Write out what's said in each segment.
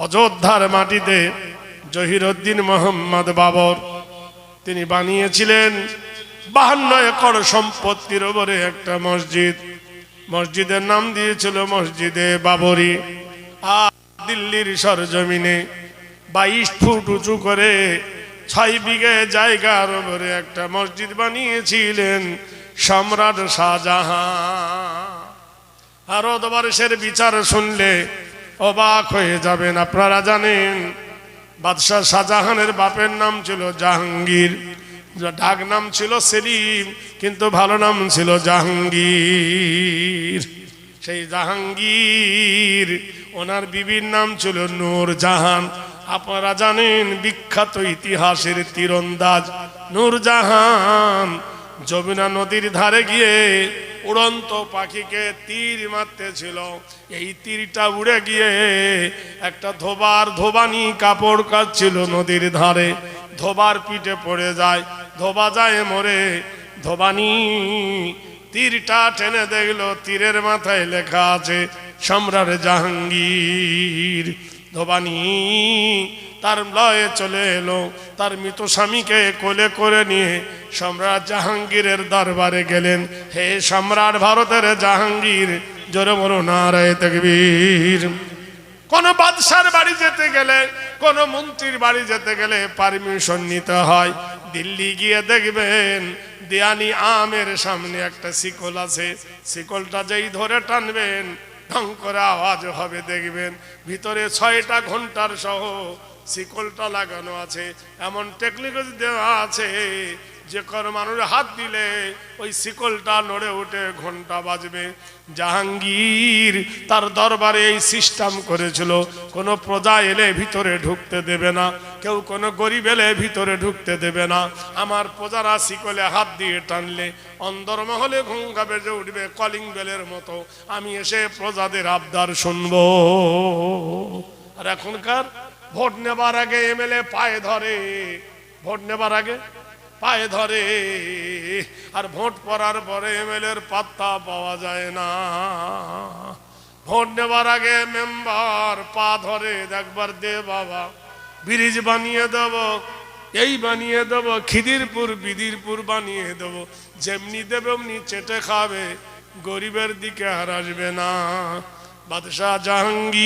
অযোধ্যার মাটিতে জহিরুদ্দিন মোহাম্মদ বাবর তিনি বানিয়েছিলেন 52 একর সম্পত্তির উপরে একটা মসজিদ। মসজিদের নাম দিয়েছিল মসজিদে বাবরি। আর দিল্লির সরজমিনে 22 ফুট উঁচু করে 6 বিঘে জায়গার উপরে একটা মসজিদ বানিয়েছিলেন সম্রাট শাহজাহান। ভারতবর্ষের বিচার শুনলে অবাক হয়ে যাবেন। আপনারা জানেন বাদশাহ শাহজাহানের বাপের নাম ছিল জাহাঙ্গীর, ডাক নাম ছিল সেলিম, কিন্তু ভালো নাম ছিল জাহাঙ্গীর। সেই জাহাঙ্গীর ওনার বিবির নাম ছিল নূরজাহান। আপনারা জানেন বিখ্যাত ইতিহাসের তীরন্দাজ নূরজাহান যমুনা নদীর ধারে গিয়ে উড়ন্ত পাখিকে তীর মারতে ছিল। এই তীরটা উড়ে গিয়ে একটা ধোবানি কাপড় কাচ্ছিল নদীর ধারে, ধোবার পিঠে পড়ে যায়, ধোবা যায় মরে। ধোবানি তীরটা টেনে দেখলো তীরের মাথায় লেখা আছে সম্রাট জাহাঙ্গীর। ধোবানি তার লয়ে চলে এলো, তার মৃত স্বামীকে কোলে করে নিয়ে সম্রাট জাহাঙ্গীরের দরবারে গেলেন। হে সম্রাট ভারতের জাহাঙ্গীর, জোরে বলো নারায়ে তাকবীর। কোন বাদশার বাড়ি যেতে গেলে, কোন মন্ত্রীর বাড়ি যেতে গেলে পারমিশন নিতে হয়। দিল্লি গিয়ে দেখবেন দেয়ানি আমের সামনে একটা শিকল আছে, শিকলটা যেই ধরে টানবেন ঢং করে আওয়াজ হবে। দেখবেন ভিতরে 6টা ঘন্টার সহ শিকলটা লাগানো আছে। এমন টেকনোলজি দেওয়া আছে যে কোনো মানুষের হাত দিলে ওই শিকলটা নড়ে উঠে ঘন্টা বাজবে। জাহাঙ্গীর তার দরবারে এই সিস্টেম করেছিল, কোনো প্রজা এলে ভিতরে ঢুকতে দেবে না, কেউ কোনো গরিব এলে ভিতরে ঢুকতে দেবে না। আমার প্রজারা শিকলে হাত দিয়ে টানলে অন্দরমহলে ঘুঙ্গা বেজে উঠবে কলিং বেলের মতো। আমি এসে প্রজাদের আবদার শুনবো। আর এখনকার ভোট নেবার আগে এমএলএ পায়ে ধরে, ভোট নেবার আগে পায়ে ধরে, আর ভোট পড়ার পরে এমএলএর পাত্তা পাওয়া যায় না। ভোট নেবার আগে মেম্বার পা ধরে, একবার দে বাবা, ব্রিজ বানিয়ে দেব, এই বানিয়ে দেব, খিদিরপুর বিদিরপুর বানিয়ে দেব। যেমনি দেবে অমনি চেটে খাবে, গরিবের দিকে আর আসবে না। বাদশাহ জাহাঙ্গীর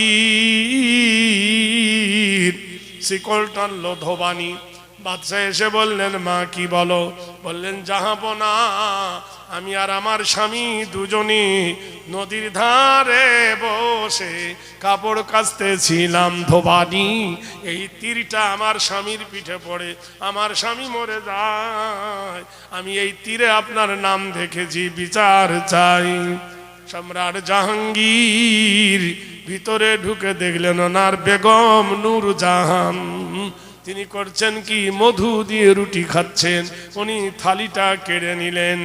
শিকল টানলো ধোবানি। বাদশাহ এসে বললেন মা কি বলো? বললেন জাহাপনা, আমি আর আমার স্বামী দুজনে নদীর ধারে বসে কাপড় কাচতেছিলাম ধোবানি। এই তীরটা আমার স্বামীর পিঠে পড়ে, আমার স্বামী মরে যায়। আমি এই তীরে আপনার নাম দেখেছি, বিচার চাই। সম্রাট জাহাঙ্গীর ভিতরে ঢুকে দেখলেন ওনার বেগম নূরজাহান তিনি করছেন কি, মধু দিয়ে রুটি খাচ্ছেন। উনি থালিটা কেড়ে নিলেন।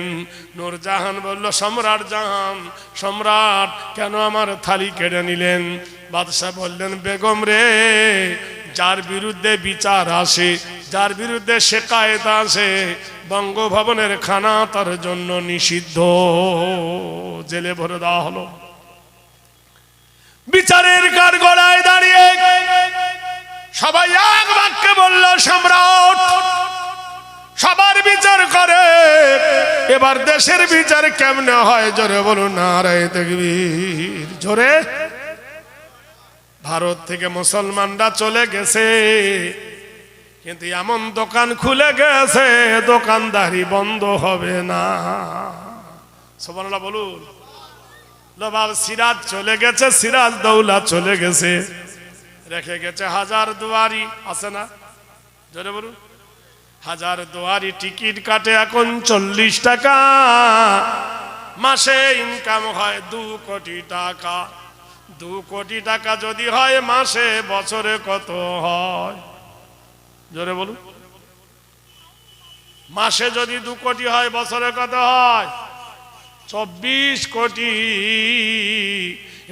নূরজাহান বলল সম্রাট জাহান, সম্রাট কেন আমার থালি কেড়ে নিলেন? বাদশাহ বললেন বেগম রে, যার বিরুদ্ধে বিচার আসে, যার বিরুদ্ধে শেকায়েত আসে, বঙ্গভবনের খানা তার জন্য নিষিদ্ধ, জেলে ভরে দেওয়া হলো। বিচারের কার গড়ায় দাঁড়িয়ে সবাই এক বাক্যে বলল সম্রাট সবার বিচার করে। এবার দেশের বিচার কেমনে হয়? জোরে বলুন নারায়ে তাকবীর। জোরে। ভারত থেকে মুসলমানরা চলে গেছে, কিন্তু এমন দোকান খুলে গেছে দোকানদারি বন্ধ হবে না। সুবহানাল্লাহ বলুন। বাবা সিরাজ চলে গেছে, সিরাজ দৌলা চলে গেছে, রেখে গেছে হাজার দুয়ারি, আছে না? জোরে বলুন। হাজার দুয়ারি টিকিট কাটে এখন 40 টাকা, মাসে ইনকাম হয় 2 কোটি টাকা। 2 কোটি টাকা যদি হয় মাসে, বছরে কত হয়? জোরে বলুন। মাসে যদি 2 কোটি হয়, বছরে কত হয়? 24 কোটি।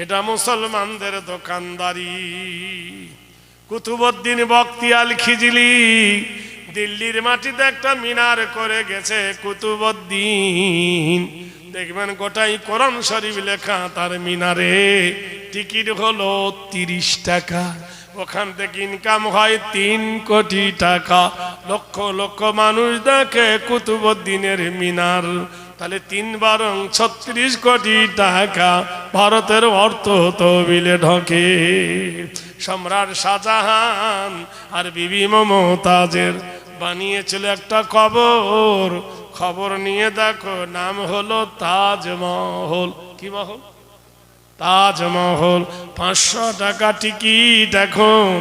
এটা মুসলমানদের দোকানদারি। কুতুবউদ্দিন বখতিয়ার খিজলি দিল্লির মাটিতে একটা মিনার করে গেছে কুতুবউদ্দিন। দেখবেন গোটাই কোরআন শরীফ লেখা তার মিনারে। টিকিট হলো 30 টাকা। ওখান থেকে ইনকাম হয় 3 কোটি টাকা। লক্ষ লক্ষ মানুষ দেখে কুতুবউদ্দিনের মিনার। তাহলে 3 বারং 36 কোটি টাকা ভারতের অর্থ তহবিলে ঢোকে। সম্রাট শাহজাহান আর বিবি মমতাজের বানিয়েছিল একটা কবর। খবর নিয়ে দেখো, নাম হলো তাজমহল। কি মহল? তাজমহল। 500 টাকা টিকিট। এখন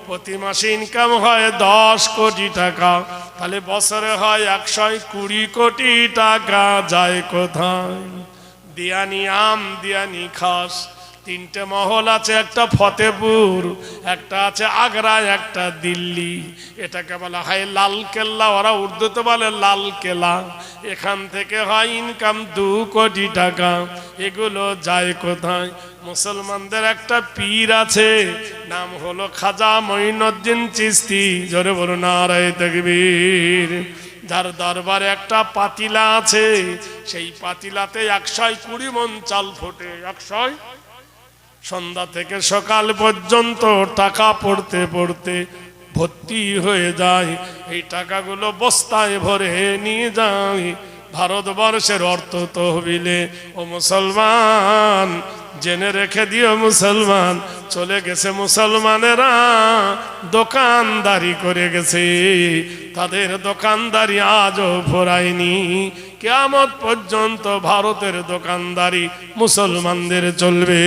প্রতি মাসে ইনকাম হয় 10 কোটি টাকা। তাহলে বছরে হয় 120 কোটি টাকা। যায় কোথায়? দিয়ানি আম, দিয়ানি খাস। 3টে মহল আছে, একটা ফতেপুর, একটা আছে আগ্রা, একটা দিল্লি। এটাকে বলা হয় লাল কেল্লা, ওরা উর্দুতে বলে লাল কেল্লা। এখান থেকে হয় ইনকাম 2 কোটি টাকা। এগুলো যায় কোথায়? মুসলমানদের একটা পীর আছে, নাম হলো খাজা মঈনুদ্দিন চিশতি। জোরে বলুন নারায়ে তাকবীর। যার দরবারে একটা পাতিলা আছে, সেই পাতিলাতে 120 মণ চাল ফোটে। 100। সন্ধ্যা থেকে সকাল পর্যন্ত টাকা পড়তে পড়তে ভর্তি হয়ে যায়। এই টাকাগুলো বস্তায় ভরে নিয়ে যায় ভারতবর্ষের অর্থ তহবিলে। ও মুসলমান, জেনে রেখে দিও মুসলমান, চলে গেছে মুসলমানেরা দোকানদারি করে গেছে। তাদের দোকানদারি আজও ফোরায়নি। কিয়ামত পর্যন্ত ভারতের দোকানদারি মুসলমানদের চলবে।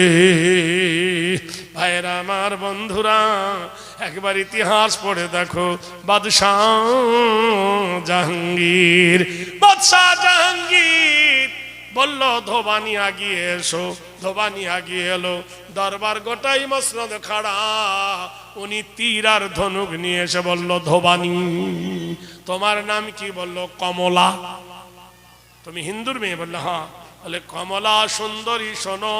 ভাইরা আমার, বন্ধুরা, একবার ইতিহাস পড়ে দেখো। বাদশাহ জাহাঙ্গীর, বাদশাহ জাহাঙ্গীর বলল ধোবানি আগিয়ে এসো। ধোবানি আগিয়ে এলো। দরবার গোটাই মসনদ খাড়া। উনি তীর আর ধনুক নিয়ে এসে বলল, ধোবানি তোমার নাম কি? বলল, কমলা। তুমি হিন্দুর মেয়ে? বললো, হ্যাঁ। বলে, কমলা সুন্দরী, শোনো,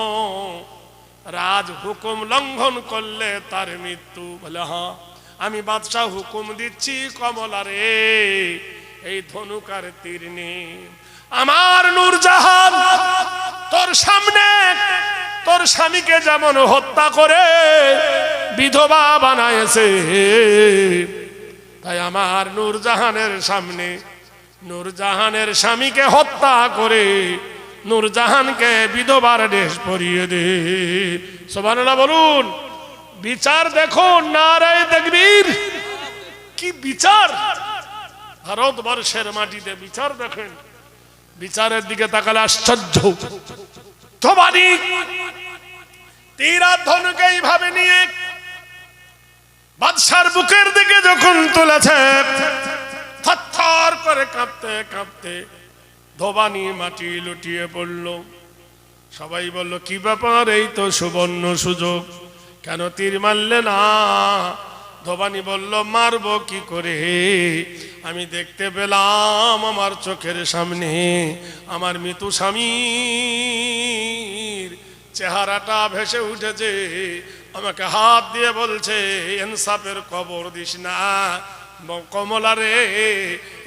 রাজ হুকুম লঙ্ঘন করলে তার মৃত্যু। বলে, হ্যাঁ। আমি বাদশাহ হুকুম দিচ্ছি, কমলা রে, এই ধনুক আর তীর নে। আমার নূরজাহান তোর সামনে তোর স্বামীকে যেমন হত্যা করে বিধবা বানায়েছে, তাই আমার নূরজাহানের সামনে নূরজাহানের স্বামীকে হত্যা করে নূরজাহানকে বিধবার ড্রেস পরিয়ে দে। সুবহানাল্লাহ বলুন। বিচার দেখুন, নারায়ে তাকবীর। কি বিচার! ভারতবর্ষের মাটিতে বিচার দেখেন। বিচারের দিকে তাকালে আশ্চর্য। ধোবানি তীর আর ধনুক এইভাবে নিয়ে বাদশার বুকের দিকে যখন তুলেছে, থরথর করে কাঁপতে কাঁপতে ধোবানি মাটি লুটিয়ে পড়ল। সবাই বলল, কি ব্যাপার? এই তো সুবর্ণ সুযোগ, কেন তীর মারলে না? ধোবানি বলল, মারবো কি করে? আমি দেখতে পেলাম আমার চোখের সামনে আমার মৃত স্বামীর চেহারাটা ভেসে উঠেছে। আমাকে হাত দিয়ে বলছে, ইনসাফের কবর দিস না কমলা রে,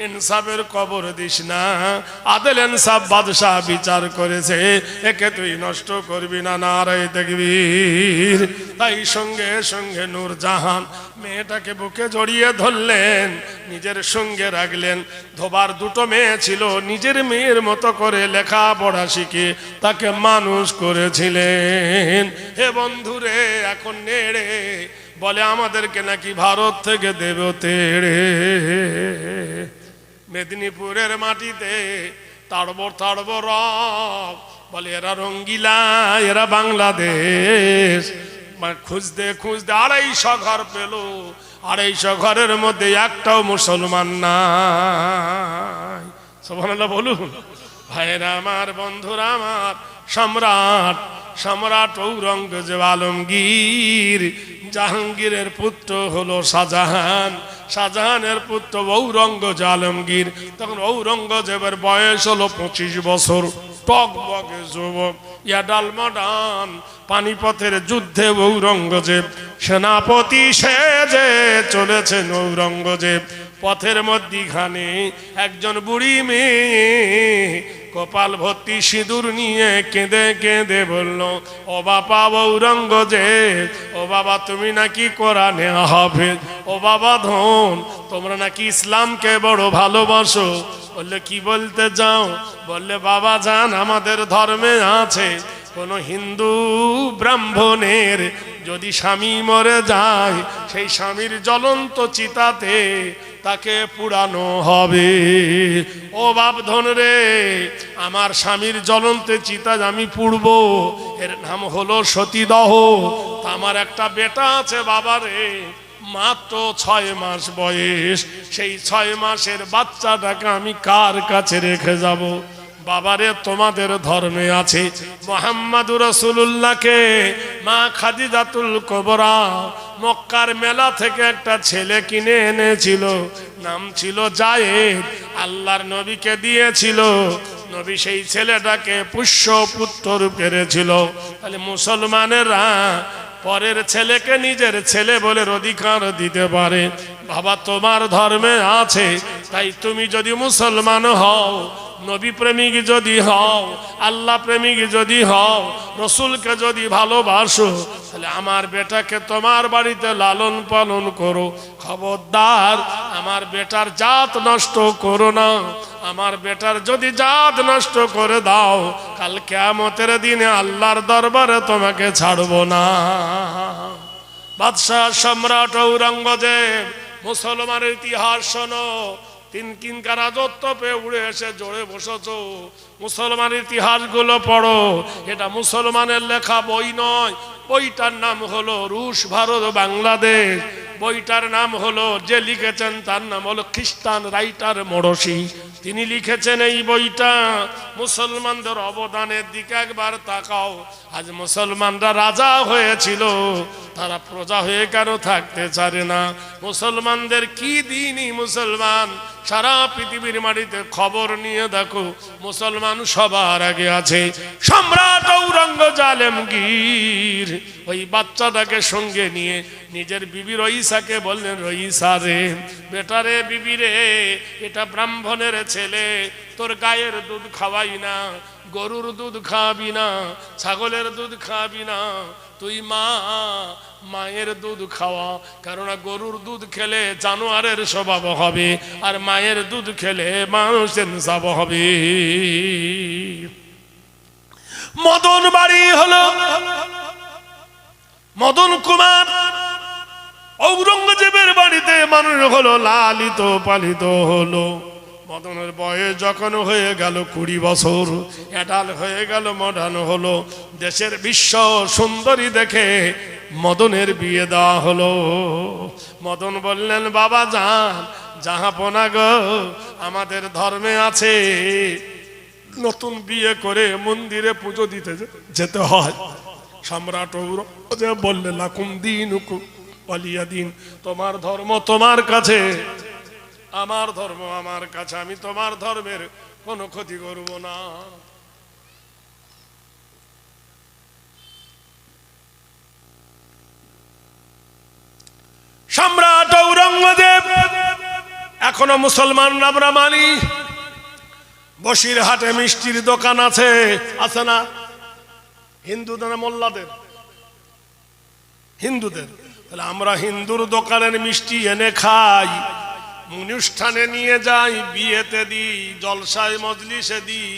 ইনসাফের কবর দিস না। আদেল ইনসাফ বাদশাহ বিচার করেছে, একে তুই নষ্ট করবি না। নারায়ে তাকবীর। তাই সঙ্গে সঙ্গে নূরজাহান মেয়েটাকে বুকে জড়িয়ে ধরলেন, নিজের সঙ্গে রাখলেন। ধোবার 2টো মেয়ে ছিল, নিজের মেয়ের মতো করে লেখাপড়া শিখে তাকে মানুষ করেছিলেন। হে বন্ধুরে, এখন নেড়ে বলে আমাদেরকে নাকি ভারত থেকে দেবে তেড়ে। মেদিনীপুরের মাটিতে তাড়বর তাড়বর রব বলে, এরা রঙ্গিলা, এরা বাংলাদেশ। খুঁজতে খুঁজতে 250 ঘর পেল। 250 ঘরের মধ্যে একটাও মুসলমান নাই। সুবহানাল্লাহ বলুন। ভাইরা আমার, বন্ধুরা আমার, সম্রাট ঔরঙ্গজেব আলমগীর, জাহাঙ্গীরের পুত্র হলো শাহজাহান, শাহজাহানের পুত্র ঔরঙ্গজেব আলমগীর। তখন ঔরঙ্গজেবের বয়স হলো 25 বছর। টকবকে যুবক, ইয়াডাল মডান। পানিপথের যুদ্ধে ঔরঙ্গজেব সেনাপতি সেজে চলেছেন। ঔরঙ্গজেব পথের মধ্যখানে একজন বুড়ি মেয়ে কপাল ভর্তি সিঁদুর নিয়ে কেঁদে কেঁদে বলল, ও বাবা ঔরঙ্গজেব, ও বাবা তুমি নাকি কোরআনে হাফেজ, ও বাবা ধন তোমরা নাকি ইসলামকে বড় ভালোবাসো। বললে কি বলতে যাও? বললে বাবা জান আমাদের ধর্মে আছে কোন হিন্দু ব্রাহ্মণের যদি স্বামী মরে যায় সেই স্বামীর জ্বলন্ত চিতাতে তাকে পুড়ানো হবে। ও বাপ ধন রে, আমার স্বামীর জ্বলন্ত চিতা আমি পুড়ব, এর নাম হলো সতীদাহ। তা আমার একটা বেটা আছে বাবা রে, মাত্র 6 মাস বয়স, সেই 6 মাসের বাচ্চাটাকে আমি কার কাছে রেখে যাব? বাবারে তোমাদের ধর্মে আছে মুহাম্মাদুর রাসূলুল্লাহকে মা খাদিজাতুল কুবরা মক্কার মেলা থেকে একটা ছেলে কিনে এনেছিল, নাম ছিল জায়েদ, আল্লাহর নবীকে দিয়েছিল। নবী সেই ছেলেটাকে পুষ্য পুত্র রূপে রেখেছিল। তাহলে মুসলমানেরা পরের ছেলেকে নিজের ছেলে বলে অধিকার দিতে পারে। বাবা তোমার ধর্মে আছে, তাই তুমি যদি মুসলমান হও, নবী প্রেমিক যদি হও, আল্লাহ প্রেমিক যদি হও, রসুলকে যদি ভালোবাসো, তাহলে আমার বেটাকে তোমার বাড়িতে লালন পালন করো। খবরদার আমার বেটার জাত নষ্ট করো না। আমার বেটার যদি জাত নষ্ট করে দাও, কাল কিয়ামতের দিনে আল্লাহর দরবারে তোমাকে ছাড়বো না। বাদশাহ সম্রাট ঔরঙ্গজেব, মুসলমানের ইতিহাস শোনো। 3 কিনকার রাজত্ব পেয়ে উড়ে এসে জোরে বসেছো, মুসলমানের ইতিহাস গুলো পড়ো। এটা মুসলমানের লেখা বই নয়, বইটার নাম হলো রুশ ভারত বাংলাদেশ। বইটার নাম হলো, যে লিখেছেন তার নাম হলো খ্রিস্টান রাইটার মরসি। তিনি লিখেছেন এই বইটা। মুসলমানদের অবদানের দিকে একবার তাকাও। আজ মুসলমানরা রাজা হয়েছিল, তারা প্রজা হয়ে কেন থাকতে চারে না? মুসলমানদের কি দিনই মুসলমান, সারা পৃথিবীর মাটিতে খবর নিয়ে দেখো, মুসলমান সবার আগে আছে। সম্রাট ঔরঙ্গজেব জালেমগীর ওই বাচ্চাটাকে সঙ্গে নিয়ে নিজের বিবি রইসাকে বললেন, রইসা রে, বেটা রে, বিবি রে, এটা ব্রাহ্মণের ছেলে, তোর গায়ের দুধ খাওয়াই না, গরুর দুধ খাবি না, ছাগলের দুধ খাবি না, তুই মায়ের দুধ খাওয়া। কেননা গরুর দুধ খেলে জানোয়ারের স্বভাব হবে, আর মায়ের দুধ খেলে মানুষের স্বভাব হবে। মদন বাড়ি হলো, মদন কুমার ঔরঙ্গজেবের বাড়িতে মানুষ হলো, লালিত পালিত হলো। মদনের বয়স যখন হয়ে গেল 20 বছর, এডাল হয়ে গেল, মডার্ন হলো। দেশের বিশ্ব সুন্দরী দেখে মদনের বিয়ে দেওয়া হলো। মদন বললেন, বাবা যান, জাহাপনা গো, আমাদের ধর্মে আছে নতুন বিয়ে করে মন্দিরে পুজো দিতে যেতে হয়। সম্রাট ঔরঙ্গজেব বললেন, লাকুম দীনুকুম ওয়ালিয়া দীন, তোমার ধর্ম তোমার কাছে, আমার ধর্ম আমার কাছে, আমি তোমার ধর্মের কোনো ক্ষতি করব না। সম্রাট ঔরঙ্গজেব এখনো মুসলমান আমরা মানি। বসিরহাটে মিষ্টির দোকান আছে, আছে না? হিন্দুদের, মোল্লাদের, হিন্দুদের। তাহলে আমরা হিন্দুর দোকানের মিষ্টি এনে খাই, অনুষ্ঠানে নিয়ে যাই, বিয়েতে দিই, জলসায় মজলিসে দিই।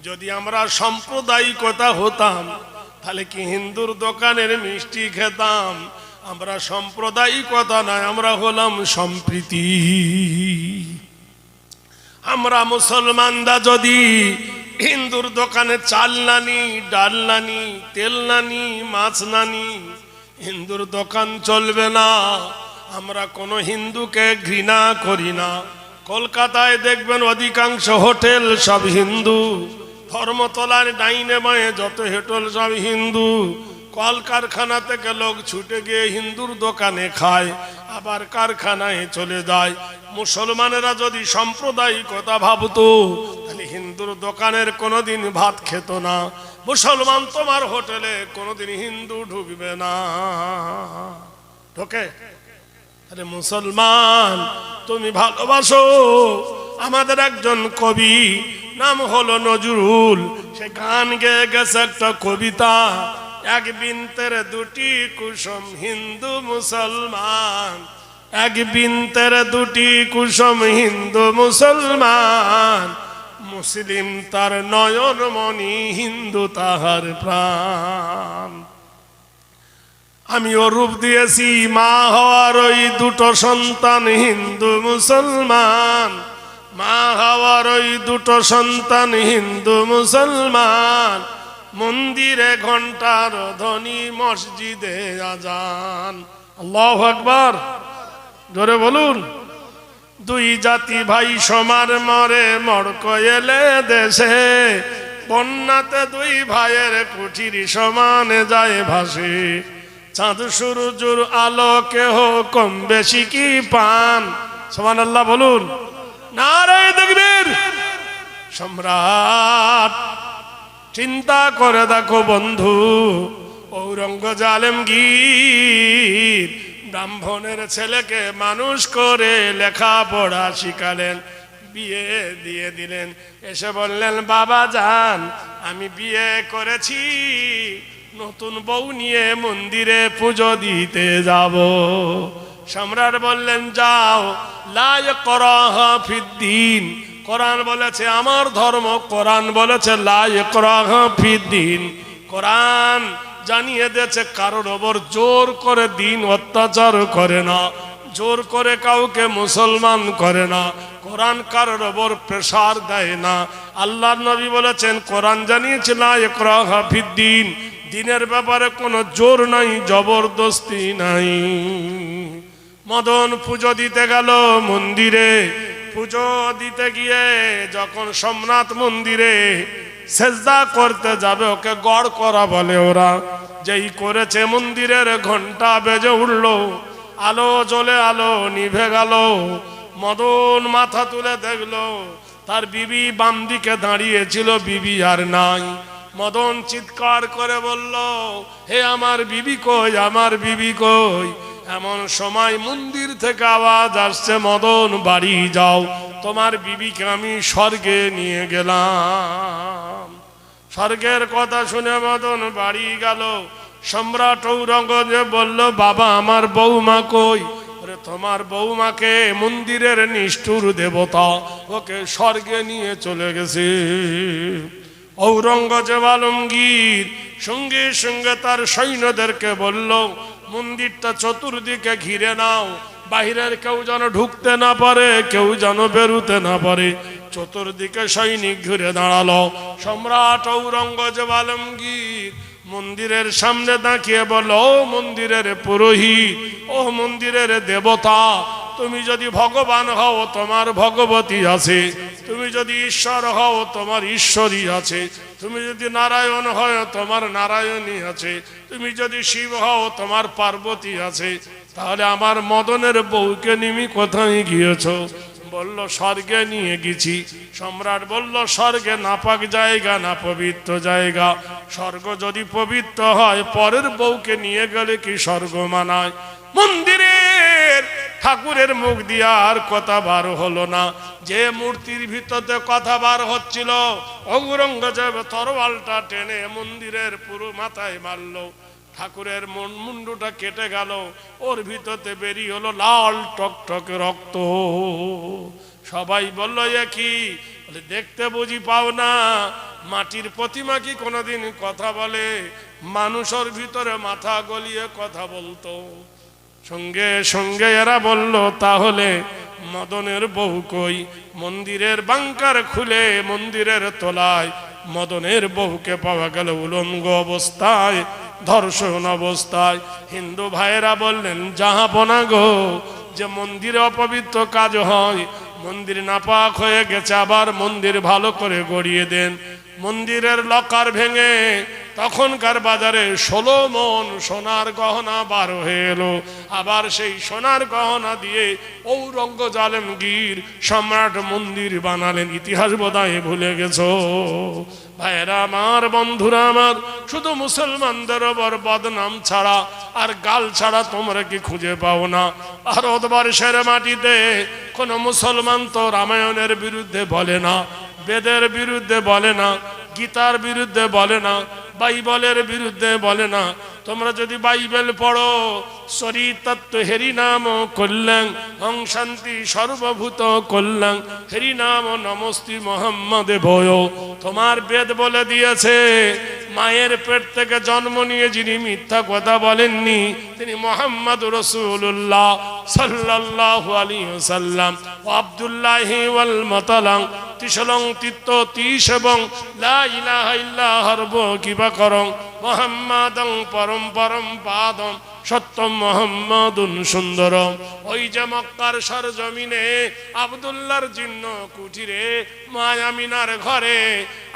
যদি আমরা সাম্প্রদায়িকতা হতাম, তাহলে কি হিন্দুর দোকানের মিষ্টি খেতাম? আমরা সাম্প্রদায়িকতা নয়, আমরা হলাম সম্প্রীতি। আমরা মুসলমানরা যদি হিন্দুর দোকানে চাল নানি, ডাল নানি, তেল নানি, মাছ নানি, হিন্দুর দোকান চলবে না। আমরা কোনো হিন্দুকে ঘৃণা করি না। কলকাতায় দেখবেন অধিকাংশ হোটেল সব হিন্দু, ধর্মতলার ডাইনে বাঁয়ে যত হোটেল সব হিন্দু। কলকারখানা থেকে লোক ছুটে গিয়ে হিন্দুর দোকানে খায়, আবার কারখানায় চলে যায়। মুসলমানেরা যদি সাম্প্রদায়িকতা ভাবতো, তাহলে হিন্দুর দোকানের কোনোদিন ভাত খেত না। মুসলমান তোমার হোটেলে কোনোদিন হিন্দু ঢুকবে না, ঢোকে? আরে মুসলমান তুমি ভালোবাসো। আমাদের একজন কবি নাম হলো নজরুল। সে গান গেয়ে গেছে একটা কবিতা, এক বিনতের দুটি কুসুম হিন্দু মুসলমান, এক বিনতের দুটি কুসুম হিন্দু মুসলমান, মুসলিম তার নয়ন মণি হিন্দু তাহার প্রাণ। আমিও রূপ দিয়েছি মা হওয়ার ওই দুটো সন্তান হিন্দু মুসলমান, মা হওয়ার ওই দুটো সন্তান হিন্দু মুসলমান, মন্দিরে ঘন্টার ধ্বনি মসজিদে আজান। আল্লাহু আকবার, জোরে বলুন। দুই জাতি ভাই সমান মরে মড়ক এলে দেশে, বন্যাতে দুই ভাইয়ের কুঠির সমানে যায় ভাসে, চাঁদ সূর্যের আলো কেহ কম বেশি কি পান। সুবহানাল্লাহ বলুন, নারে তাকবীর। সম্রাট চিন্তা করে দেখো বন্ধু, ঔরঙ্গজেব আলমগীর ব্রাহ্মণের ছেলেকে মানুষ করে লেখাপড়া শিখালেন, বিয়ে দিয়ে দিলেন। এসে বললেন, বাবা যান আমি বিয়ে করেছি, নতুন বউ নিয়ে মন্দিরে পুজো দিতে যাব। সম্রাট বললেন, যাও, লা ইকরাহা ফিদ্দিন, কোরআন বলেছে আমার ধর্ম, কোরআন বলেছে লা ইকরাহা ফিদ্দিন। কোরআন জানিয়ে দিয়েছে কারোর ওপর জোর করে দিন অত্যাচার করে না, জোর করে কাউকে মুসলমান করে না, কোরআন কারোর ওপর প্রেসার দেয় না। আল্লাহর নবী বলেছেন, কোরআন জানিয়েছে লা ইকরাহা ফিদ্দিন, দিনের ব্যাপারে কোনো জোর নাই, জবরদস্তি নাই। মদন পুজো দিতে গেল মন্দিরে, পুজো দিতে গিয়ে যখন সোমনাথ মন্দিরে সেজদা করতে যাবে, ওকে গড় করা বলে ওরা, যেই করেছে মন্দিরের ঘন্টা বেজে উঠল, আলো জ্বলে আলো নিভে গেল। মদন মাথা তুলে দেখলো তার বিবি বাম দিকে দাঁড়িয়েছিল, বিবি আর নাই। মদন চিৎকার করে বলল, হে আমার বিবি কই, আমার বিবি কই। এমন সময় মন্দির থেকে আওয়াজ আসছে, মদন বাড়ি যাও, তোমার বিবিকে আমি স্বর্গে নিয়ে গেলাম। স্বর্গের কথা শুনে মদন বাড়ি গেল। সম্রাট ঔরঙ্গজেব বলল, বাবা আমার বৌমা কই? তোমার বৌমাকে মন্দিরের নিষ্ঠুর দেবতা ওকে স্বর্গে নিয়ে চলে গেছে। ঔরঙ্গজেব আলমগীর সঙ্গে সঙ্গে তার সৈন্যদেরকে বলল, মন্দিরটা চতুর্দিকে ঘিরে নাও, বাহিরের কেউ যেন ঢুকতে না পারে, কেউ যেন বেরুতে না পারে। চতুর্দিকে সৈনিক ঘুরে দাঁড়ালো। সম্রাট ঔরঙ্গজেব আলমগীর মন্দিরের সামনে দাঁড়িয়ে বলল, ও মন্দিরের পুরোহিত, ও মন্দিরের দেবতা, তুমি যদি ভগবান হও তোমার ভগবতী আছে, তুমি যদি ঈশ্বর হও তোমার ঈশ্বরী আছে, তুমি যদি নারায়ণ হয় তোমার নারায়ণী আছে, তুমি যদি শিব হও তোমার পার্বতী আছে, তাহলে আমার মদনের বউকে নিমি কোথায় গিয়েছ? বলল, স্বর্গে নিয়ে গেছি। সম্রাট বলল, স্বর্গে নাপাক জায়গা না পবিত্র জায়গা, স্বর্গ যদি পবিত্র হয় পরের বউকে নিয়ে গেলে কি স্বর্গ মানায়? মন্দিরের ঠাকুরের মুখ দিয়ে আর কথা বার হলো না। যে মূর্তির ভিতরে কথা বার হচ্ছিল, ঔরঙ্গজেব তরোয়ালটা টেনে মন্দিরের পুরো মাথায় মারল। ঠাকুরের মুন্ডুটা কেটে গেল, ওর ভিতরে বেরিয়ে হলো লাল টকটকে রক্ত। সবাই বলল, এ কি? বলে, দেখতে বুঝি পাও না, মাটির প্রতিমা কি কোনোদিন কথা বলে? মানুষের ভিতরে মাথা গলিয়ে কথা বলতো। সঙ্গে সঙ্গে এরা বলল, তাহলে মদনের বউ কই? মন্দিরের বাংকার খুলে মন্দিরের তলায় মদনের বউকে পাওয়া গেল উলঙ্গ অবস্থায়, ধর্ষণ অবস্থায়। হিন্দু ভাইয়েরা বললেন, জাহাপনা গো, যে মন্দিরে অপবিত্র কাজ হয়, মন্দির নাপাক হয়ে গেছে, আবার মন্দির ভালো করে গড়িয়ে দেন। মন্দিরের লকার ভেঙে তখনকার বাজারে 16 মণ সোনার গহনা বার হয়ে এলো। আবার সেই সোনার গহনা দিয়ে ঔরঙ্গজেব আলমগীর সম্রাট মন্দির বানালেন। ইতিহাস বোধহয় ভুলে গেছো ভাইয়েরা আমার, বন্ধুরা আমার। শুধু মুসলমানদের ওপর বদনাম ছাড়া আর গাল ছাড়া তোমরা কি খুঁজে পাও না? ভারতবর্ষের মাটিতে কোন মুসলমান তো রামায়ণের বিরুদ্ধে বলে না, বেদের বিরুদ্ধে বলে না, গীতার বিরুদ্ধে বলে না, বাইবেলের বিরুদ্ধে বলে না। তোমরা যদি বাইবেল পড়ো, শরীরতত্ত্ব হেরি নাম কল্যাণ হং শান্তি সর্বভূত কল্যাণ হেরি নাম নমস্তি মোহাম্মদে ভয়। তোমার বেদ বলে দিয়েছে মায়ের পেট থেকে জন্ম নিয়ে যিনি মিথ্যা কথা বলেননি তিনি মুহাম্মদ রাসূলুল্লাহ সাল্লাল্লাহু আলাইহি ওয়াসাল্লাম। আব্দুল্লাহি ওয়াল মাতালাং তিসলং তিত্ত তিস এবং লা ইলাহা ইল্লা হারব কিবা করং মুহাম্মাদং পরম পরম পাদম সত্যম মুহাম্মাদুন সুন্দরম। ওই যে মক্কার সরজমিনে আব্দুল্লাহর জীর্ণ কুঠিরে মা আমিনার ঘরে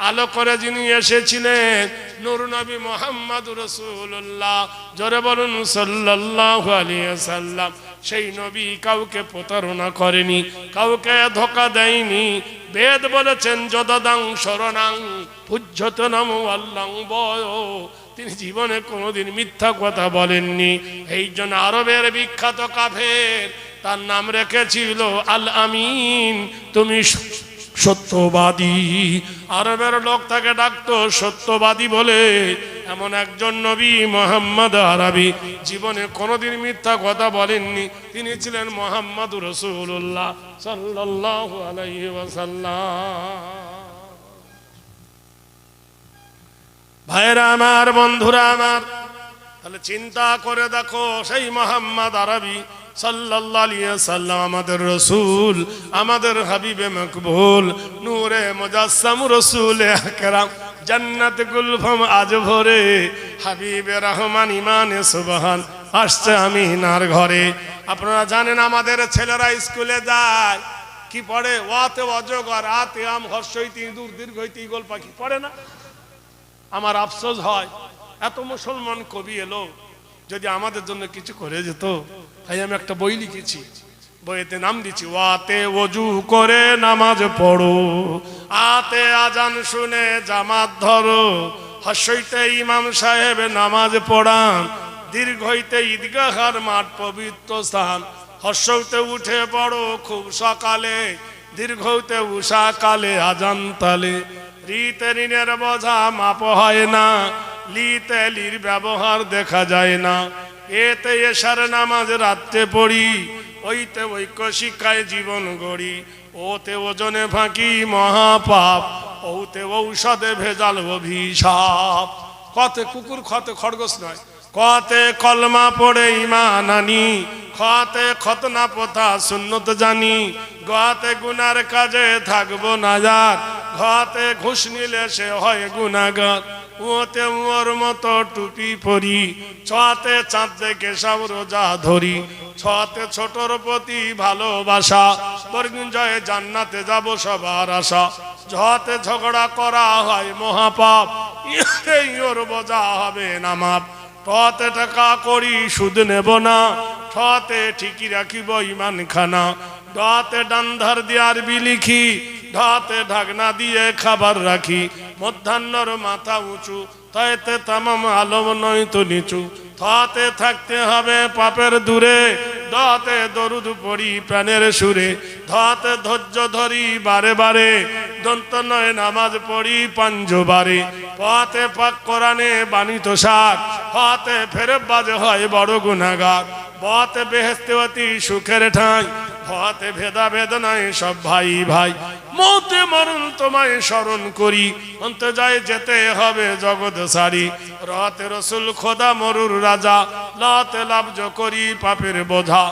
আলো করে যিনি এসেছিলেন নূর নবী মুহাম্মদ রাসূলুল্লাহ, জোরে বলুন সাল্লাল্লাহু আলাইহি ওয়াসাল্লাম। সেই নবী কাউকে প্রতারণা করেনি, কাউকে ধোঁকা দেয়নি। বেদ বলেছেন যদদাং শরণাং পূজ্যত নমো আল্লাহ বয়। তিনি জীবনে কোনোদিন মিথ্যা কথা বলেননি। এই জন্য আরবের বিখ্যাত কাফের তার নাম রেখেছিল আল আমিন, তুমি সত্যবাদী। আরবের লোক তাকে ডাকতো সত্যবাদী বলে। এমন একজন নবী মুহাম্মদ আরবি জীবনে কোনোদিন মিথ্যা কথা বলেননি। তিনি ছিলেন মুহাম্মদুর রাসূলুল্লাহ সাল্লাল্লাহু আলাইহি ওয়াসাল্লাম। ভাইরা আমার, বন্ধুরা আমার, তাহলে চিন্তা করে দেখো সেই মুহাম্মদ আরবি সাল্লাল্লাহু আলাইহি ওয়াসাল্লাম আমাদের রাসূল, আমাদের হাবিবে মকবুল, নূরে মুজাসসাম রাসূল আকরাম, জান্নাত গুলফাম আজ ভরে, হাবিবে রহমান ইমানে সুবহান আসছে আমিনার ঘরে। আপনারা জানেন আমাদের ছেলেরা স্কুলে যায়, কি পড়ে? ওয়াতে অজগর, আতে আম, হর্ষইতি ইঁদুর, দীর্ঘইতি ঈগল পাখি পড়ে না? আমার আফসোস হয় এত মুসলমান কবি এলো, যদি আমাদের জন্য কিছু করে যেত। তাই আমি একটা বই লিখেছি, বইতে নাম দিচ্ছি ওয়াতে ওযু করে নামাজ পড়ো, আতে আজান শুনে জামাত ধরো, হর্ষইতে ইমাম সাহেব নামাজ পড়ান, দীর্ঘইতে ঈদগাহর মাঠ পবিত্র স্থান, হর্ষইতে উঠে পড়ো খুব সকালে, দীর্ঘইতে উষা কালে আজান তালে, রিতে ঋণের বোঝা মাপ হয় না, লিতে লির ব্যবহার দেখা যায় না, এতে এশার নামাজ রাত্রে পড়ি, ওইতে ঐক্য শিক্ষায় জীবন গড়ি, ওতে ওজনে ফাঁকি মহাপাপ, ওতে ঔষধে ভেজাল অভিশাপ। কতে কুকুর খতে খরগোশ নয়, কতে কলমা পড়ে ঈমান আনি, খতে খতনা প্রথা সুন্নত জানি, গতে গুনার কাজে থাকবো নাজার, ঘতে ঘুষ নিলে সে হয় গুনাহগার, ওতে ওর মতো টুপি পরি, ছতে চাঁদ দেখে সব রোজা ধরি, ছতে ছোটর প্রতি ভালোবাসা, বরগুঞ্জয়ে জান্নাতে যাব সবার আশা, ঝতে ঝগড়া করা হয় মহাপাপ, এই ওর বোঝা হবে না মাপ, টতে টাকা করি সুদ নেব না, ঠতে ঠিকই রাখিব ইমান খানা, ডতে ডান্ধার দিয়ার বিলিখি, ঢতে ঢাকনা দিয়ে খাবার রাখি, মধ্যাহ্নর মাথা উঁচু, তাইতে তামাম আলম নয় তো নিচু, থতে থাকতে হবে পাপের দূরে, দতে দরুদ পড়ি প্রাণের সুরে, ধতে ধৈর্য ধরি বারে বারে, দন্ত নয় নামাজ পড়ি পাঞ্জবারে, পথে পাক কোরআনে বাণী তো সার, হতে ফেরে বাজে হয় বড় গুনাহগার, বতে বেহেশতে অতি সুখের ঠাঁই, হতে ভেদা বেদনায় সব ভাই ভাই, মতে মরণ তোমায় স্মরণ করি, অন্ত যায় যেতে হবে জগৎ সারি, রতে রসুল খোদা মরুর রাজা, লতে লাভজ করি পাপের বোঝা,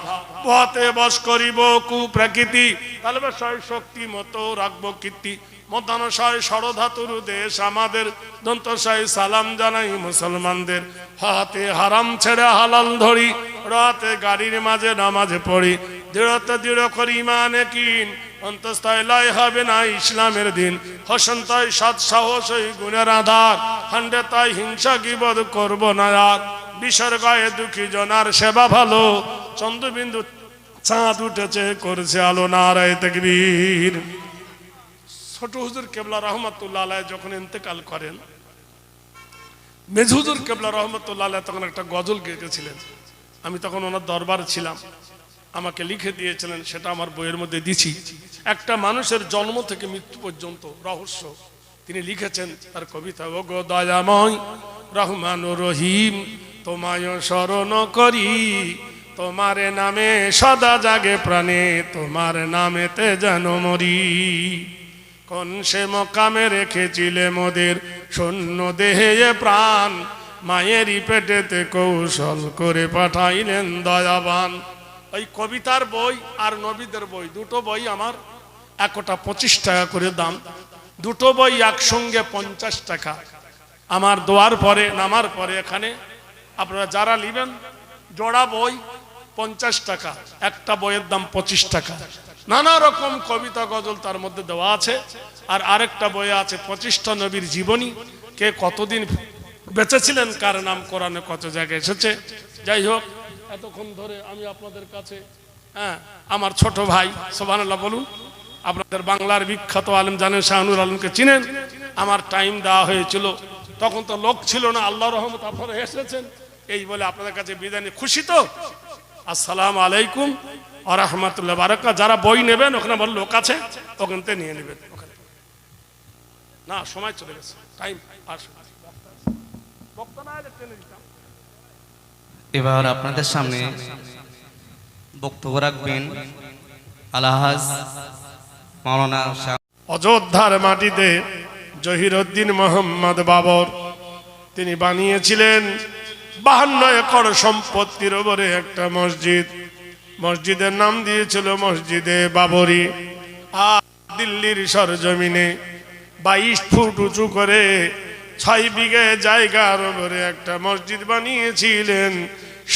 পথে বশ করিব কুপ্রকৃতি, কালবেশয় শক্তি মতো রাখবো কীর্তি, মতানশয় ষড়ধাতুর দেশ আমাদের, দন্তশয় সালাম জানাই মুসলমানদের, হাতে হারাম ছেড়ে হালাল ধরি, রাতে গাড়ির মাঝে নামাজ পড়ি, দৃঢ়তে দৃঢ় করি ইমানে কিন, অন্তঃস্থয় লয় হবে না ইসলামের দিন, হসন্তয় সৎ সাহস ওই গুণের আধার, হান্ডে তাই হিংসা গীবত করব না আর, বিসর্গয়ে দুঃখী জনার সেবা ভালো, চন্দ্রবিন্দু চাঁদ উঠেছে করছে আলো, নারায়ে তাকবীর। ছোট হুজুর কেবলা রহমতুল্লাহ আলাইহি যখন ইন্তেকাল করেন, মেজ হুজুর কেবলা রহমতুল্লাহ আলাইহি তখন একটা গজল গেয়েছিলেন। আমি তখন ওনার দরবার ছিলাম, আমাকে লিখে দিয়েছিলেন, সেটা আমার বইয়ের মধ্যে দিছি। একটা মানুষের জন্ম থেকে মৃত্যু পর্যন্ত রহস্য তিনি লিখেছেন তার কবিতা। ও গো দয়াময় রহমান রহিম, তোমায় শরণ করি, তোমার নামে সদা জাগে প্রাণে, তোমার নামেতে যেন মরি। কোন সে মকামে রেখেছিলে মোদের শূন্য দেহে প্রাণ, মায়েরই পেটেতে কৌশল করে পাঠাইলেন দয়াবান। ওই কবিতার বই আর নবীদের বই, দুটো বই আমার একটা 25 টাকা করে দাম। দুটো বই একসঙ্গে 50 টাকা। আমার দোয়ার পরে নামার পরে এখানে আপনারা যারা নেবেন, জোড়া বই 50 টাকা, একটা বইয়ের দাম 25 টাকা। নানা রকম কবিতা গজল তার মধ্যে দেওয়া আছে। আর আরেকটা বই আছে 25টা নবীর জীবনী, কে কতদিন বেঁচে ছিলেন, কার নাম কোরআনে কত জায়গায় এসেছে। যাই হোক, এতক্ষণ ধরে আমি আপনাদের কাছে আমার ছোট ভাই, সুবহানাল্লাহ বলুন, আপনাদের বাংলার বিখ্যাত আলেম জানেন, শাহনুর আলমকে চিনেন। আমার টাইম দেওয়া হয়েছিল, তখন তো লোক ছিল না, আল্লাহর রহমত আপনারা এসেছেন, এই বলে আপনাদের কাছে বিদায় নিয়ে খুশি তো। আসসালামু আলাইকুম ওয়া রাহমাতুল্লাহি ওয়া বারাকাতুহু। যারা বই নেবেন ওখানে বড় লোক আছে, ওখান থেকে নিয়ে নেবেন। না, সময় চলে গেছে, টাইম আসে। এবার আপনাদের সামনে বক্তব্য রাখবেন আলহাজ মাওলানা অযোধ্যার মাটিতে জহিরউদ্দিন মোহাম্মদ বাবর তিনি বানিয়েছিলেন 52 একর সম্পত্তির উপরে একটা মসজিদ। মসজিদের নাম দিয়েছিল মসজিদে বাবরি। আর দিল্লির সরজমিনে 22 ফুট উঁচু করে 6 বিঘে জায়গার উপরে একটা মসজিদ বানিয়েছিলেন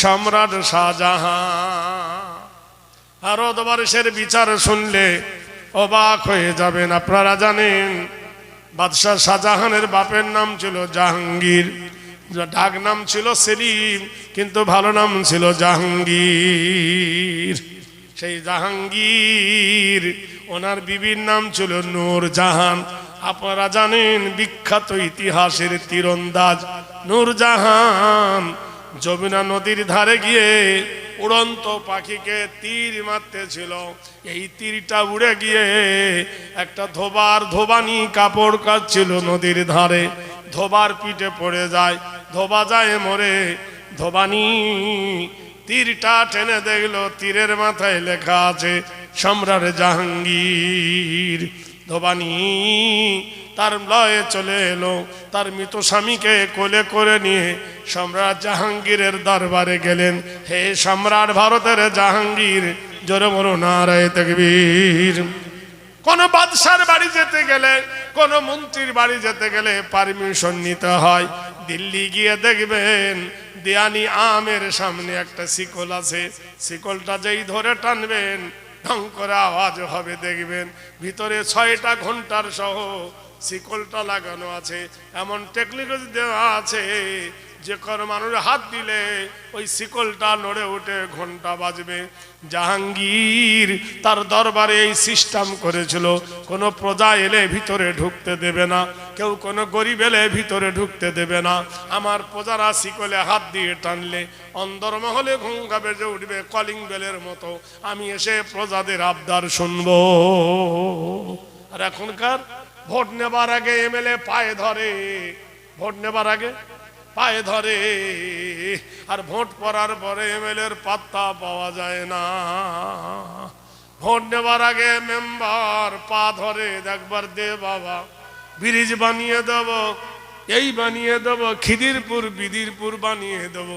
সম্রাট শাহজাহান। ভারতবর্ষের বিচার শুনলে অবাক হয়ে যাবেন। আপনারা জানেন বাদশাহ শাহজাহানের বাপের নাম ছিল জাহাঙ্গীর, ডাক নাম ছিল সেলিম, কিন্তু ভালো নাম ছিল জাহাঙ্গীর। সেই জাহাঙ্গীর, ওনার বিবির নাম ছিল নূরজাহান। আপনারা জানেন বিখ্যাত ইতিহাসের তীরন্দাজ নূরজাহান যমুনা নদীর ধারে গিয়ে উড়ন্ত পাখিকে তীর মারতে ছিল। এই তীরটা উড়ে গিয়ে একটা ধোবানি কাপড় কাচ্ছিল নদীর ধারে, ধোবার পিঠে পড়ে যায়, ধোবা যায় মরে। ধোবানি তীরটা টেনে দেখলো, তীরের মাথায় লেখা আছে সম্রাট জাহাঙ্গীর। ধোবানি তার লয়ে চলে এলো, তার মৃত স্বামীকে কোলে করে নিয়ে সম্রাট জাহাঙ্গীরের দরবারে গেলেন। হে সম্রাট ভারতের জাহাঙ্গীর, জোরে বলো নারায়ে তাকবীর। কোন বাদশার বাড়ি যেতে গেলে, কোন মন্ত্রীর বাড়ি যেতে গেলে পারমিশন নিতে হয়। দিল্লি গিয়ে দেখবেন দেয়ানি আমের সামনে একটা শিকল আছে, শিকলটা যেই ধরে টানবেন ঢং করে আওয়াজ হবে। দেখবেন ভিতরে 6টা ঘন্টার সহ শিকলটা লাগানো আছে। এমন টেকনোলজি দেওয়া আছে যে কোনো মানুষ হাত দিলে ওই শিকলটা নড়ে উঠে ঘন্টা বাজবে। জাহাঙ্গীর তার দরবারে এই সিস্টেম করেছিল, কোনো প্রজা এলে ভিতরে ঢুকতে দেবে না, কেউ কোনো গরিব এলে ভিতরে ঢুকতে দেবে না। আমার প্রজারা শিকলে হাত দিয়ে টানলে অন্দরমহলে ঘুঙ্গা বেজে উঠবে কলিং বেলের মতো। আমি এসে প্রজাদের আবদার শুনবো। আর এখনকার ভোট নেবার আগে এমএলএ পায়ে ধরে, ভোট নেবার আগে পায়ে ধরে, আর ভোট পড়ার পরে এমএলএর পাত্তা পাওয়া যায় না। ভোট নেবার আগে মেম্বার পা ধরে, একবার দে বাবা, ব্রিজ বানিয়ে দেব, এই বানিয়ে দেব, খিদিরপুর বিদিরপুর বানিয়ে দেব।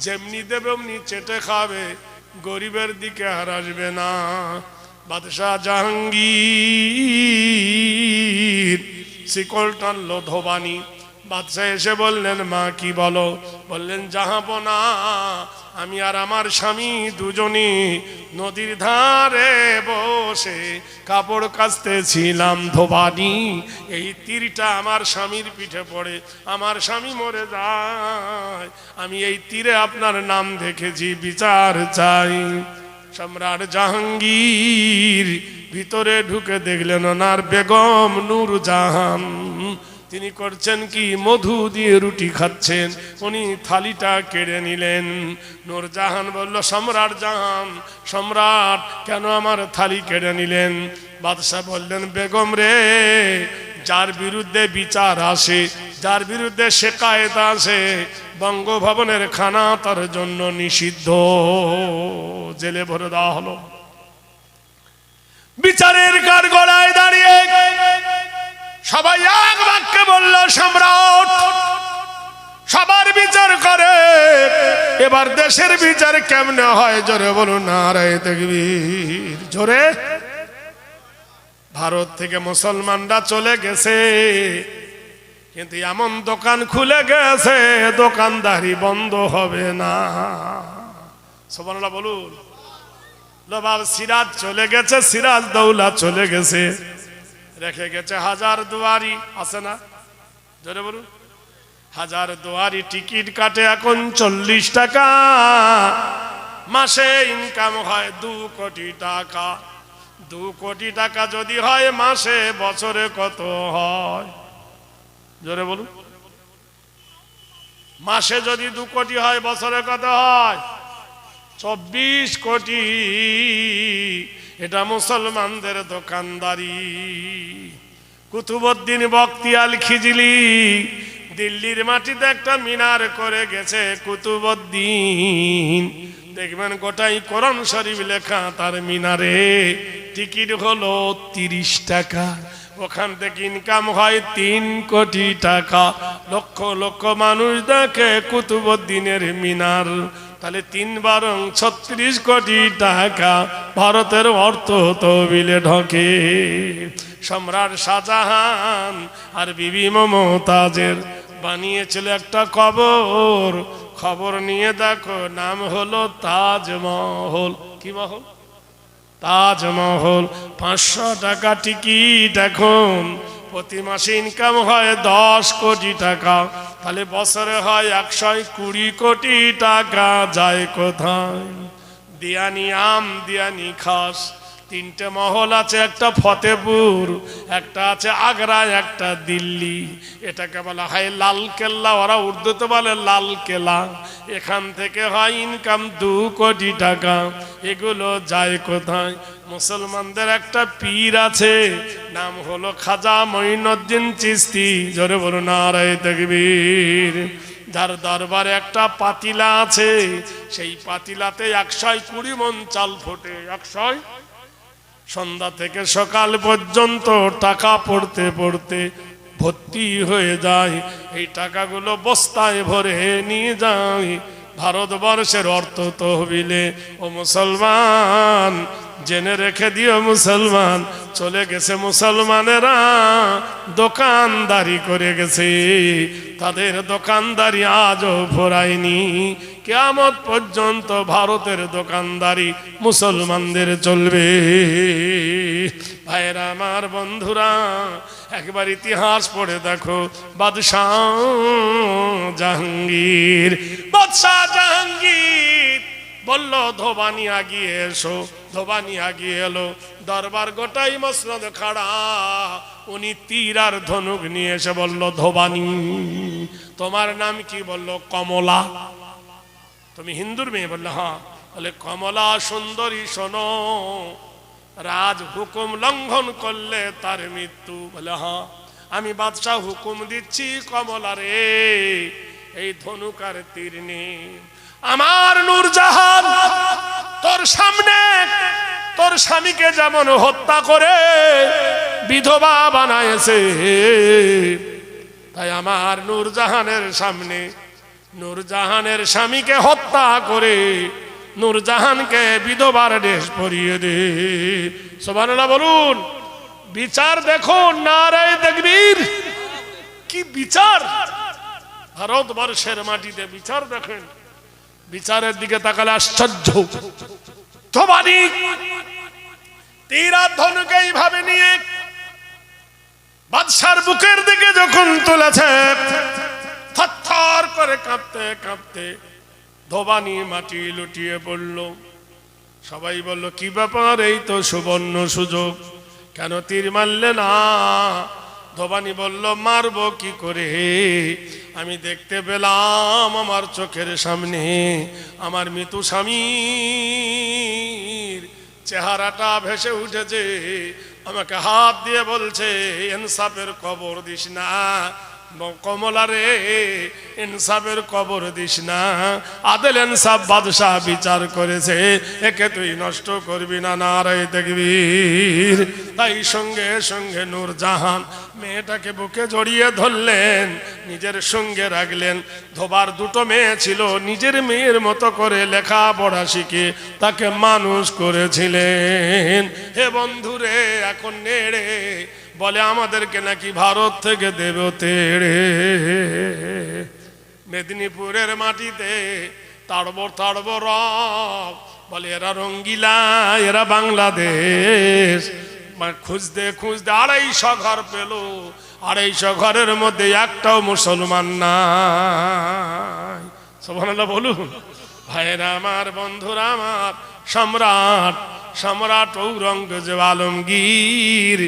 যেমনি দেবে অমনি চেটে খাবে, গরিবের দিকে আর আসবে না। বাদশাহ জাহাঙ্গীর শিকল টানলো ধোবানি। বাদশাহ এসে বললেন, মা কি বলো? বললেন, জাহাপনা, আমি আর আমার স্বামী দুজনে নদীর ধারে বসে কাপড় কাচতেছিলাম ধোবানি। এই তীরটা আমার স্বামীর পিঠে পড়ে, আমার স্বামী মরে যায়। আমি এই তীরে আপনার নাম দেখেছি, বিচার চাই। সম্রাট জাহাঙ্গীর ভিতরে ঢুকে দেখলেন ওনার বেগম নূরজাহান, তিনি করছেন কি মধু দিয়ে রুটি খাচ্ছেন, উনি থালিটা কেড়ে নিলেন। নূরজাহান বলল, সম্রাট জাহান, সম্রাট কেন আমার থালি কেড়ে নিলেন? বাদশাহ বললেন, বেগম রে, যার বিরুদ্ধে বিচার আসে, যার বিরুদ্ধে শেকায়েত আসে, বঙ্গভবনের খানা তার জন্য নিষিদ্ধ, জেলে ভরে দেওয়া হলো। বিচারের কাঠগড়ায় দাঁড়িয়ে সবাই এক বাক্যে বলল, সম্রাট সবার বিচার করে, এবার দেশের বিচার কেমনে হয়? জোরে বলুন নারায়ে তাকবীর। জোরে। ভারত থেকে মুসলমানরা চলে গেছে, কিন্তু এমন দোকান খুলে গেছে দোকানদারি বন্ধ হবে না। সুবহানাল্লাহ বলুন। নবাব সিরাজ চলে গেছে, সিরাজ দৌলা চলে গেছে, রেখে গেছে হাজার দুয়ারি, আছে না? জোরে বলুন। হাজার দুয়ারি টিকিট কাটে এখন 40 টাকা, মাসে ইনকাম হয় 2 কোটি টাকা। 2 কোটি টাকা যদি হয় মাসে, বছরে কত হয়? জোরে বলুন। মাসে যদি 2 কোটি হয়, বছরে কত হয়? 24 কোটি। এটা মুসলমানদের দোকানদারি। কুতুবউদ্দিন বখতিয়ার খিজলি দিল্লির মাটিতে একটা মিনার করে গেছে কুতুবউদ্দিন। দেখবেন গোটাই কোরআন শরীফ লেখা তার মিনারে। টিকিট হলো 30 টাকা, ওখান থেকে ইনকাম হয় 3 কোটি টাকা। লক্ষ লক্ষ মানুষ দেখে কুতুবউদ্দিনের মিনার। তাহলে 3 বারং 36 কোটি টাকা ভারতের অর্থ তহবিলে ঢোকে। সম্রাট শাহজাহান আর বিবি মমতাজের বানিয়েছিল একটা কবর। খবর নিয়ে দেখো, নাম হলো তাজমহল। কি মহল? তাজমহল। 500 টাকা টিকিট এখন। প্রতি মাসে ইনকাম হয় 10 কোটি টাকা। তাহলে বছরে হয় 120 কোটি টাকা। যায় কোথায়? দিয়ানি আম, দিয়ানি খাস। 3টে মহল আছে, একটা ফতেপুর, একটা আছে আগ্রা, একটা দিল্লি। এটাকে বলা হয় লাল কেল্লা, ওরা উর্দুতে বলে লাল কেল্লা। এখান থেকে হয় ইনকাম 2 কোটি টাকা। এগুলো যায় কোথায়? মুসলমানদের একটা পীর আছে, নাম হলো খাজা মঈনুদ্দিন চিশতি। জোরে বলুন নারায়ে তাকবীর। যার দরবারে একটা পাতিলা আছে, সেই পাতিলাতে 120 মণ চাল ফোটে। 100। সন্ধ্যা থেকে সকাল পর্যন্ত টাকা পড়তে পড়তে ভর্তি হয়ে যায়। এই টাকাগুলো বস্তায় ভরে নিয়ে যায় ভারতবর্ষের অর্থ তহবিলে। ও মুসলমান, জেনে রেখে দিও মুসলমান, চলে গেছে মুসলমানেরা দোকানদারি করে গেছে, তাদের দোকানদারি আজও ফোরায়নি। কিয়ামত পর্যন্ত ভারতের দোকানদারি মুসলমানদের চলবে। ভাইরা আমার, বন্ধুরা, একবার ইতিহাস পড়ে দেখো। বাদশাহ জাহাঙ্গীর, বাদশাহ জাহাঙ্গীর বলল, ধোবানি আগিয়ে এসো। ধোবানি আগিয়ে এলো। দরবার গোটাই মসনদ খাড়া। উনি তীর আর ধনুক নিয়ে এসে বলল, ধোবানি তোমার নাম কি? বলল, কমলা। তুমি হিন্দুর মেয়ে? বললো হ্যাঁ। বলে, কমলা সুন্দরী, শোনো, রাজ হুকুম লঙ্ঘন করলে তার মৃত্যু। বলে হ্যাঁ। আমি বাদশাহ হুকুম দিচ্ছি, কমলা রে, এই ধনুক আর তীর নে। আমার নূরজাহান তোর সামনে তোর স্বামীকে যেমন হত্যা করে বিধবা বানায়েছে, তাই আমার নূরজাহানের সামনে নূরজাহানের স্বামীকে হত্যা করে নূরজাহানকে বিধবার ড্রেস পরিয়ে দে। সুবহানাল্লাহ বলুন। বিচার দেখুন, নারায়ে তাকবীর। কি বিচার! ভারতবর্ষের মাটিতে বিচার দেখেন। বিচারের দিকে তাকালে আশ্চর্য। ধোবানি তীর আর ধনুক এইভাবে নিয়ে বাদশার বুকের দিকে যখন তুলেছে, থরথর করে কাঁপতে কাঁপতে ধোবানি মাটি লুটিয়ে পড়ল। সবাই বলল, কি ব্যাপার? এই তো সুবর্ণ সুযোগ, কেন তীর মারলে না? ধোবানি বলল মারবো কি করে, আমি দেখতে পেলাম আমার চোখের সামনে আমার মৃত্যু স্বামীর চেহারাটা ভেসে উঠেছে, আমাকে হাত দিয়ে বলছে ইনসাফের কবর দিস না কমলা রে, ইনসাফের কবর দিস না, আদেল ইনসাফ বাদশাহ বিচার করেছে, একে তুই নষ্ট করবি না, নারায়ে তাকবীর। তাই সঙ্গে সঙ্গে নূরজাহান মেয়েটাকে বুকে জড়িয়ে ধরলেন, নিজের সঙ্গে রাখলেন। ধোবার দুটো মেয়ে ছিল, নিজের মেয়ের মতো করে লেখাপড়া শিখে তাকে মানুষ করেছিলেন। হে বন্ধুরে, এখন নেড়ে বলে আমাদেরকে নাকি ভারত থেকে দেবে তেড়ে। মেদিনীপুরের মাটিতে তাড়বর তাড়বর রব বলে এরা রঙ্গিলা, এরা বাংলাদেশ। খুঁজতে খুঁজতে 250 ঘর পেল, 250 ঘরের মধ্যে একটাও মুসলমান নাই। সুবহানাল্লাহ বলুন ভাইরা আমার, বন্ধুরা আমার। সম্রাট সম্রাট ঔরঙ্গজেব আলমগীর,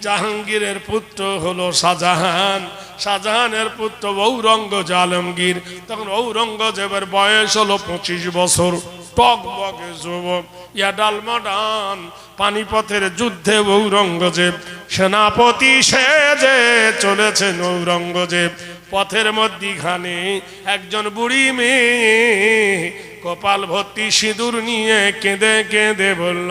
জাহাঙ্গীরের পুত্র হলো শাহজাহান, শাহজাহানের পুত্র ঔরঙ্গজেব আলমগীর। তখন ঔরঙ্গজেবের বয়স হলো 25 বছর, টকবকে যুবক, ইয়াডাল মডান। পানিপথের যুদ্ধে ঔরঙ্গজেব সেনাপতি সেজে চলেছেন। ঔরঙ্গজেব পথের মধ্যিখানে একজন বুড়ি মেয়ে কপাল ভর্তি সিঁদুর নিয়ে কেঁদে কেঁদে বলল,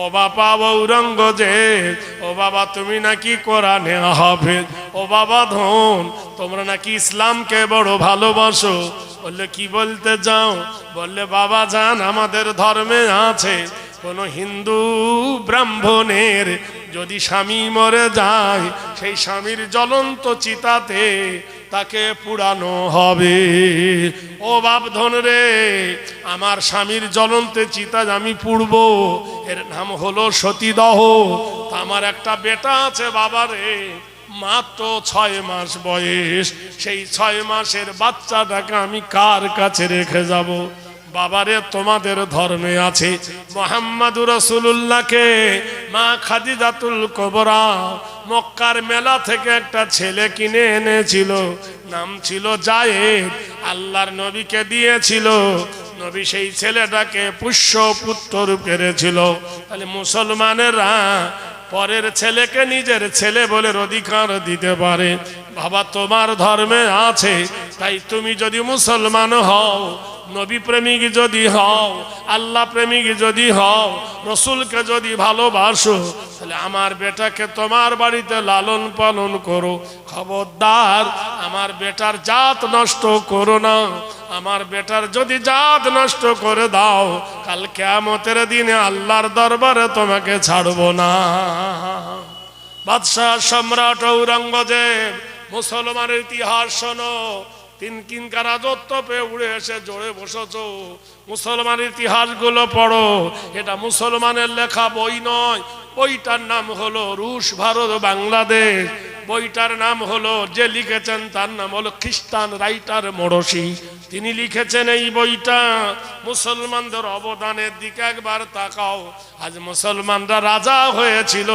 ও বাবা ঔরঙ্গজেব, ও বাবা তুমি নাকি কোরআনে হাফেজ, ও বাবা ধন তোমরা নাকি ইসলামকে বড় ভালোবাসো। বললে কি বলতে যাও? বললে বাবা জান আমাদের ধর্মে আছে কোন হিন্দু ব্রাহ্মণের যদি স্বামী মরে যায়, সেই স্বামীর জ্বলন্ত চিতাতে তাকে পুড়ানো হবে। ও বাপ ধন রে, আমার স্বামীর জ্বলন্ত চিতা আমি পুড়বো, এর নাম হলো সতীদাহ। আমার একটা বেটা আছে বাবা রে, মাত্র 6 মাস বয়স, সেই 6 মাসের বাচ্চাটাকে আমি কার কাছে রেখে যাব? বাবারে তোমাদের ধর্মে আছে মুহাম্মাদুর রাসূলুল্লাহকে মা খাদিজাতুল কুবরা মক্কার মেলা থেকে একটা ছেলে কিনে এনেছিল, নাম ছিল জায়েদ, আল্লাহর নবীকে দিয়েছিল। নবী সেই ছেলেটাকে পুষ্য পুত্র রূপে রেখেছিল। তাহলে মুসলমানেরা পরের ছেলেকে নিজের ছেলে বলে অধিকার দিতে পারে। বাবা তোমার ধর্মে আছে, তাই তুমি যদি মুসলমান হও, নবী প্রেমিক যদি হও, আল্লাহ প্রেমিক যদি হও, রসুলকে যদি ভালোবাসো, তাহলে আমার বেটাকে তোমার বাড়িতে লালন পালন করো। খবরদার আমার বেটার জাত নষ্ট করো না। আমার বেটার যদি জাত নষ্ট করে দাও, কাল কিয়ামতের দিনে আল্লাহর দরবারে তোমাকে ছাড়বো না। বাদশাহ সম্রাট ঔরঙ্গজেব, মুসলমানের ইতিহাস শোনো। 3 কিনকা রাজত্ব পেয়ে উড়ে এসে জোরে বসেছ, মুসলমানের ইতিহাস গুলো পড়ো। এটা মুসলমানের লেখা বই নয়, বইটার নাম হলো রুশ ভারত বাংলাদেশ। বইটার নাম হলো, যে লিখেছেন তার নাম হলো খ্রিস্টান রাইটার মোরসি। তিনি লিখেছেন এই বইটা। মুসলমানদের অবদানের দিকে একবার তাকাও। আজ মুসলমানরা রাজা হয়েছিল,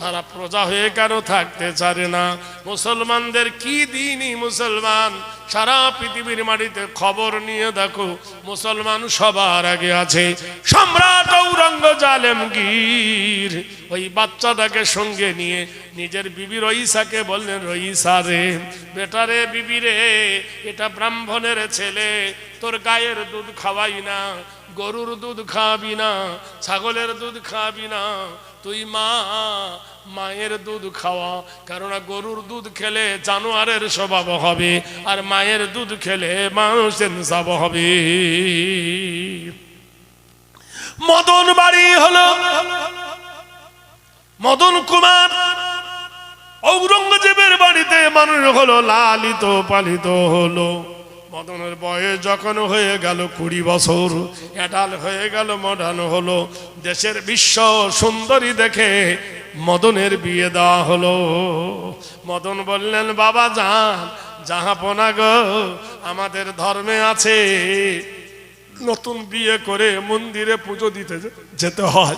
তারা প্রজা হয়ে কেন থাকতে চারে না? মুসলমানদের কি দিনই মুসলমান, সারা পৃথিবীর মাটিতে খবর নিয়ে দেখো, মুসলমান সবার আগে আছে। সম্রাট ঔরঙ্গজেব আলমগীর ওই বাচ্চাটাকে সঙ্গে নিয়ে নিজের বিবি রইসাকে বললেন, রইসা রে, বেটা রে, বিবি রে, এটা ব্রাহ্মণের ছেলে, তোর গায়ের দুধ খাওয়াই না, গরুর দুধ খাবি না, ছাগলের দুধ খাবি না, তুই মায়ের দুধ খাওয়া। কারণ গরুর দুধ খেলে জানোয়ারের স্বভাব হবে, আর মায়ের দুধ খেলে মানুষের স্বভাব হবে। মদন বাড়ি হলো, মদন কুমার ঔরঙ্গজেবের বাড়িতে মানুষ হলো, লালিত পালিত হলো। মদনের বয়স যখন হয়ে গেল 20 বছর, অ্যাডাল হয়ে গেল, মডার্ন হলো। দেশের বিশ্ব সুন্দরী দেখে মদনের বিয়ে দেওয়া হলো। মদন বললেন, বাবা যান, জাহাপনা গো, আমাদের ধর্মে আছে নতুন বিয়ে করে মন্দিরে পুজো দিতে যেতে হয়।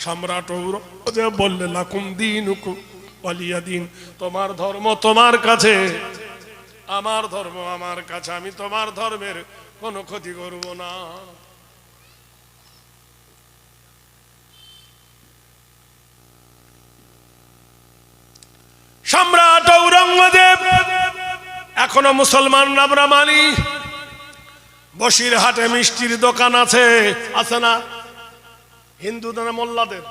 সম্রাট ঔরঙ্গজেব বললেন, লাকুম দীনুকুম ওয়ালিয়া দিন। তোমার ধর্ম তোমার কাছে, আমার ধর্ম আমার কাছে, আমি তোমার ধর্মের কোনো ক্ষতি করব না। সম্রাট ঔরঙ্গজেব এখনো মুসলমানরা আমরা মানি। বসিরহাটে মিষ্টির দোকান আছে, আছে না? হিন্দুদের না মোল্লাদের?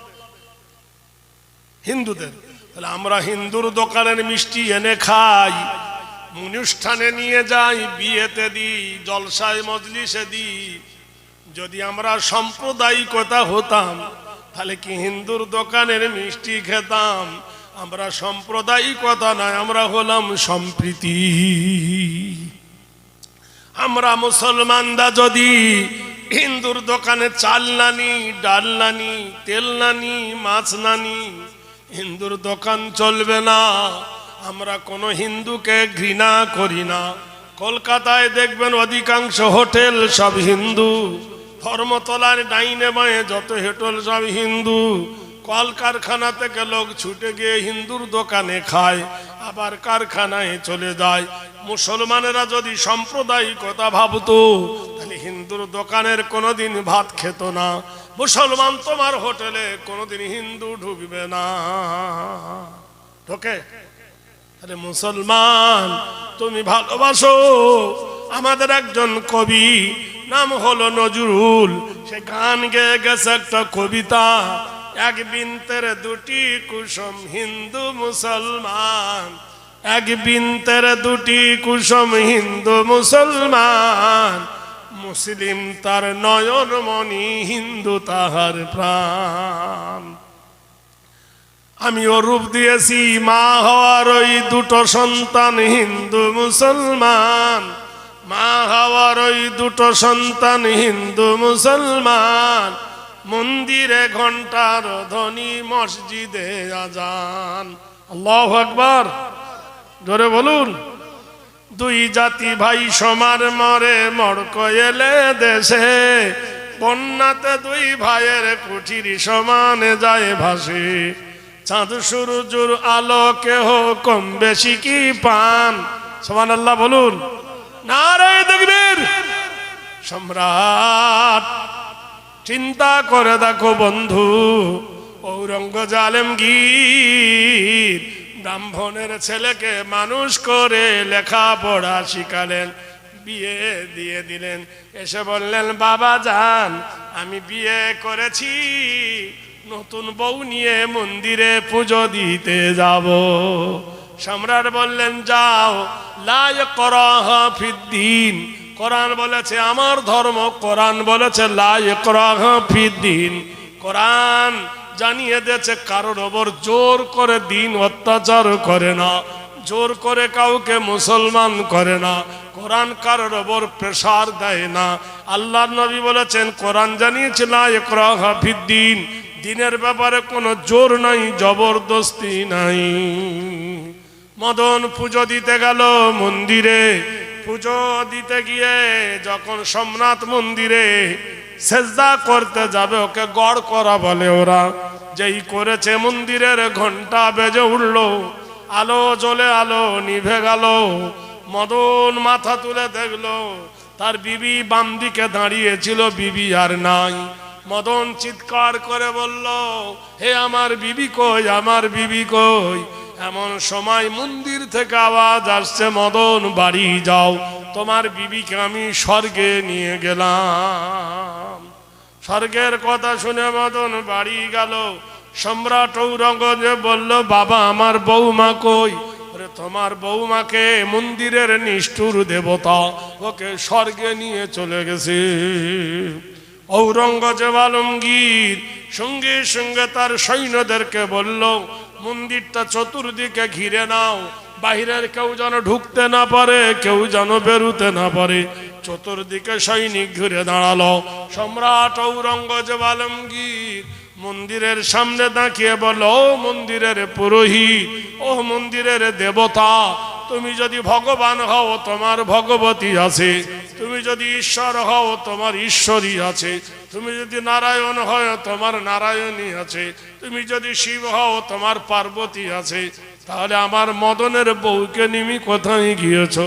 হিন্দুদের। তাহলে আমরা হিন্দুর দোকানের মিষ্টি এনে খাই, অনুষ্ঠানে নিয়ে যাই, বিয়েতে দিই, জলসায় মজলিসে দিই। যদি আমরা সাম্প্রদায়িকতা হতাম তাহলে কি হিন্দুর দোকানের মিষ্টি খেতাম? আমরা সাম্প্রদায়িকতা নয়, আমরা হলাম সম্প্রীতি। আমরা মুসলমানরা যদি হিন্দুর দোকানে চাল নানি, ডাল নানি, তেল নানি, মাছ নানি, হিন্দুর দোকান চলবে না। আমরা কোনো হিন্দুকে ঘৃণা করি না। কলকাতায় দেখবেন অধিকাংশ হোটেল সব হিন্দু, ধর্মতলার ডাইনে বাঁয়ে যত হোটেল সব হিন্দু। কলকারখানা থেকে লোক ছুটে গিয়ে হিন্দুর দোকানে খায়, আবার কারখানায় চলে যায়। মুসলমানেরা যদি সাম্প্রদায়িকতা ভাবতো তাহলে হিন্দুর দোকানের কোনোদিন ভাত খেত না। মুসলমান তোমার হোটেলে কোনোদিন হিন্দু ঢুকবে না, ঢোকে? আরে মুসলমান তুমি ভালোবাসো। আমাদের একজন কবি নাম হলো নজরুল, সে গান গেয়ে গেছে একটা কবিতা, এক বিনতের দুটি কুসুম হিন্দু মুসলমান, এক বিনতের দুটি কুসুম হিন্দু মুসলমান, মুসলিম তার নয়ন মণি, হিন্দু তাহার প্রাণ। আমিও রূপ দিয়েছি মা হওয়ার ওই দুটো সন্তান হিন্দু মুসলমান, মা হওয়ার ওই দুটো সন্তান হিন্দু মুসলমান, মন্দিরে ঘন্টার ধ্বনি, মসজিদে আজান। আল্লাহু আকবার, জোরে বলুন। দুই জাতি ভাই সমান মরে, মড়ক এলে দেশে, বন্যাতে দুই ভাইয়ের কুঠির সমানে যায় ভাসে, চাঁদ সূর্যের আলো কেহ কম বেশি কি পান? সুবহানাল্লাহ বলুন। নারে তাকবীর। সম্রাট চিন্তা করে দেখো বন্ধু, ঔরঙ্গজেব আলমগীর ব্রাহ্মণের ছেলেকে মানুষ করে লেখাপড়া শিখালেন, বিয়ে দিয়ে দিলেন। এসে বললেন, বাবা যান আমি বিয়ে করেছি, নতুন বউ নিয়ে মন্দিরে পুজো দিতে যাব। সম্রাট বললেন, যাও, লা ইকরাহা ফিদ্দিন, কোরআন বলেছে আমার ধর্ম, কোরআন বলেছে লা ইকরাহা ফিদ্দিন। কোরআন জানিয়ে দিয়েছে কারোর ওপর জোর করে দিন অত্যাচার করে না, জোর করে কাউকে মুসলমান করে না। কোরআন কারোর ওপর প্রেসার দেয় না। আল্লাহর নবী বলেছেন, কোরআন জানিয়েছে লা ইকরাহা ফিদ্দিন, দিনের ব্যাপারে কোনো জোর নাই, জবরদস্তি নাই। মদন পুজো দিতে গেল মন্দিরে, পুজো দিতে গিয়ে যখন সোমনাথ মন্দিরে সেজদা করতে যাবে, ওকে গড় করা বলে ওরা। যেই করেছে মন্দিরের ঘন্টা বেজে উঠল, আলো জ্বলে আলো নিভে গেল। মদন মাথা তুলে দেখলো তার বিবি বাম দিকে দাঁড়িয়েছিল, বিবি আর নাই। মদন চিৎকার করে বলল, হে আমার বিবি কই, আমার বিবি কই? এমন সময় মন্দির থেকে আওয়াজ আসছে, মদন বাড়ি যাও, তোমার বিবিকে আমি স্বর্গে নিয়ে গেলাম। স্বর্গের কথা শুনে মদন বাড়ি গেল। সম্রাট ঔরঙ্গজেব বলল, বাবা আমার বৌমা কই? তোমার বৌমাকে মন্দিরের নিষ্ঠুর দেবতা ওকে স্বর্গে নিয়ে চলে গেছে। ঔরঙ্গজেব আলমগীর সঙ্গে সঙ্গে তার সৈন্যদেরকে বলল, মন্দিরটা চতুর্দিকে ঘিরে নাও, বাহিরের কেউ যেন ঢুকতে না পারে, কেউ যেন বেরুতে না পারে। চতুর্দিকে সৈনিক ঘুরে দাঁড়ালো। সম্রাট ঔরঙ্গজেব আলমগীর মন্দিরের সামনে দাঁড়িয়ে বলল, ও মন্দিরের পুরোহিত, ও মন্দিরের দেবতা, তুমি যদি ভগবান হও তোমার ভগবতী আছে, তুমি যদি ঈশ্বর হও তোমার ঈশ্বরী আছে, তুমি যদি নারায়ণ হও তোমার নারায়ণী আছে, তুমি যদি শিব হও তোমার পার্বতী আছে। তাহলে আমার মদনের বউকে নিমি কোথায় গিয়েছো?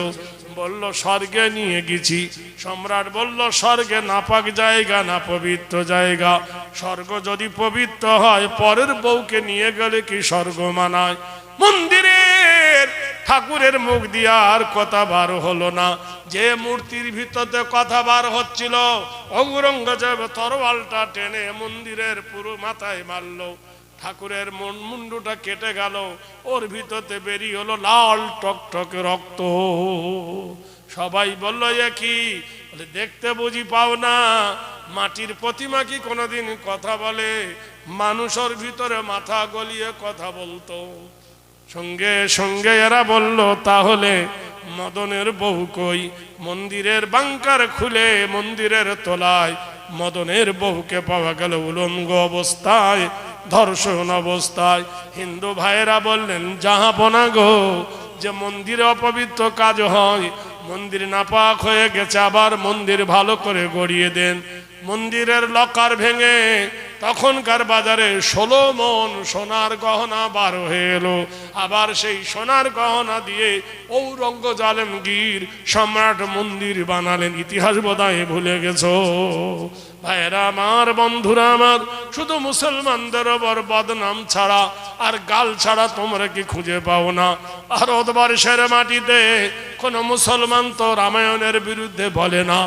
বলল স্বর্গে নিয়ে গেছি। সম্রাট বলল স্বর্গে নাপাক জায়গা না পবিত্র জায়গা? স্বর্গ যদি পবিত্র হয় পরের বউকে নিয়ে গেলে কি স্বর্গ মানায়? মন্দিরের ঠাকুরের মুখ দিয়ে আর কথা বার হলো না। যে মূর্তির ভিতরে কথা বার হচ্ছিল, অঙ্গরঙ্গজেব তরোয়ালটা টেনে মন্দিরের পুরো মাথায় মারলো। ঠাকুরের মুন্ডুটা কেটে গেল, ওর ভিতরে বেরিয়ে হলো লাল টকটকে রক্ত। সবাই বলল এ কি? বলে দেখতে বুঝি পাও না? মাটির প্রতিমা কি কোনোদিন কথা বলে? মানুষের ভিতরে মাথা গলিয়ে কথা বলতো। সঙ্গে সঙ্গে এরা বলল তাহলে মদনের বউ কই? মন্দিরের বাংকার খুলে মন্দিরের তলায় মদনের বউকে পাওয়া গেল উলঙ্গ অবস্থায়, ধর্ষণ অবস্থায়। হিন্দু ভাইয়েরা বললেন জাহাপনা গো, যে মন্দিরে অপবিত্র কাজ হয়, মন্দির নাপাক হয়ে গেছে, আবার মন্দির ভালো করে গড়িয়ে দেন। মন্দিরের লকার ভেঙে তখনকার বাজারে 16 মণ সোনার গহনা বার হয়ে এলো। আবার সেই সোনার গহনা দিয়ে ঔরঙ্গজেব সম্রাট মন্দির বানালেন। ইতিহাস বোধহয় ভুলে গেছো ভাইরা আমার, বন্ধুরা আমার। শুধু মুসলমানদের ওপর বদনাম ছাড়া আর গাল ছাড়া তোমরা কি খুঁজে পাও না? ভারতবর্ষের মাটিতে কোন মুসলমান তো রামায়ণের বিরুদ্ধে বলে না,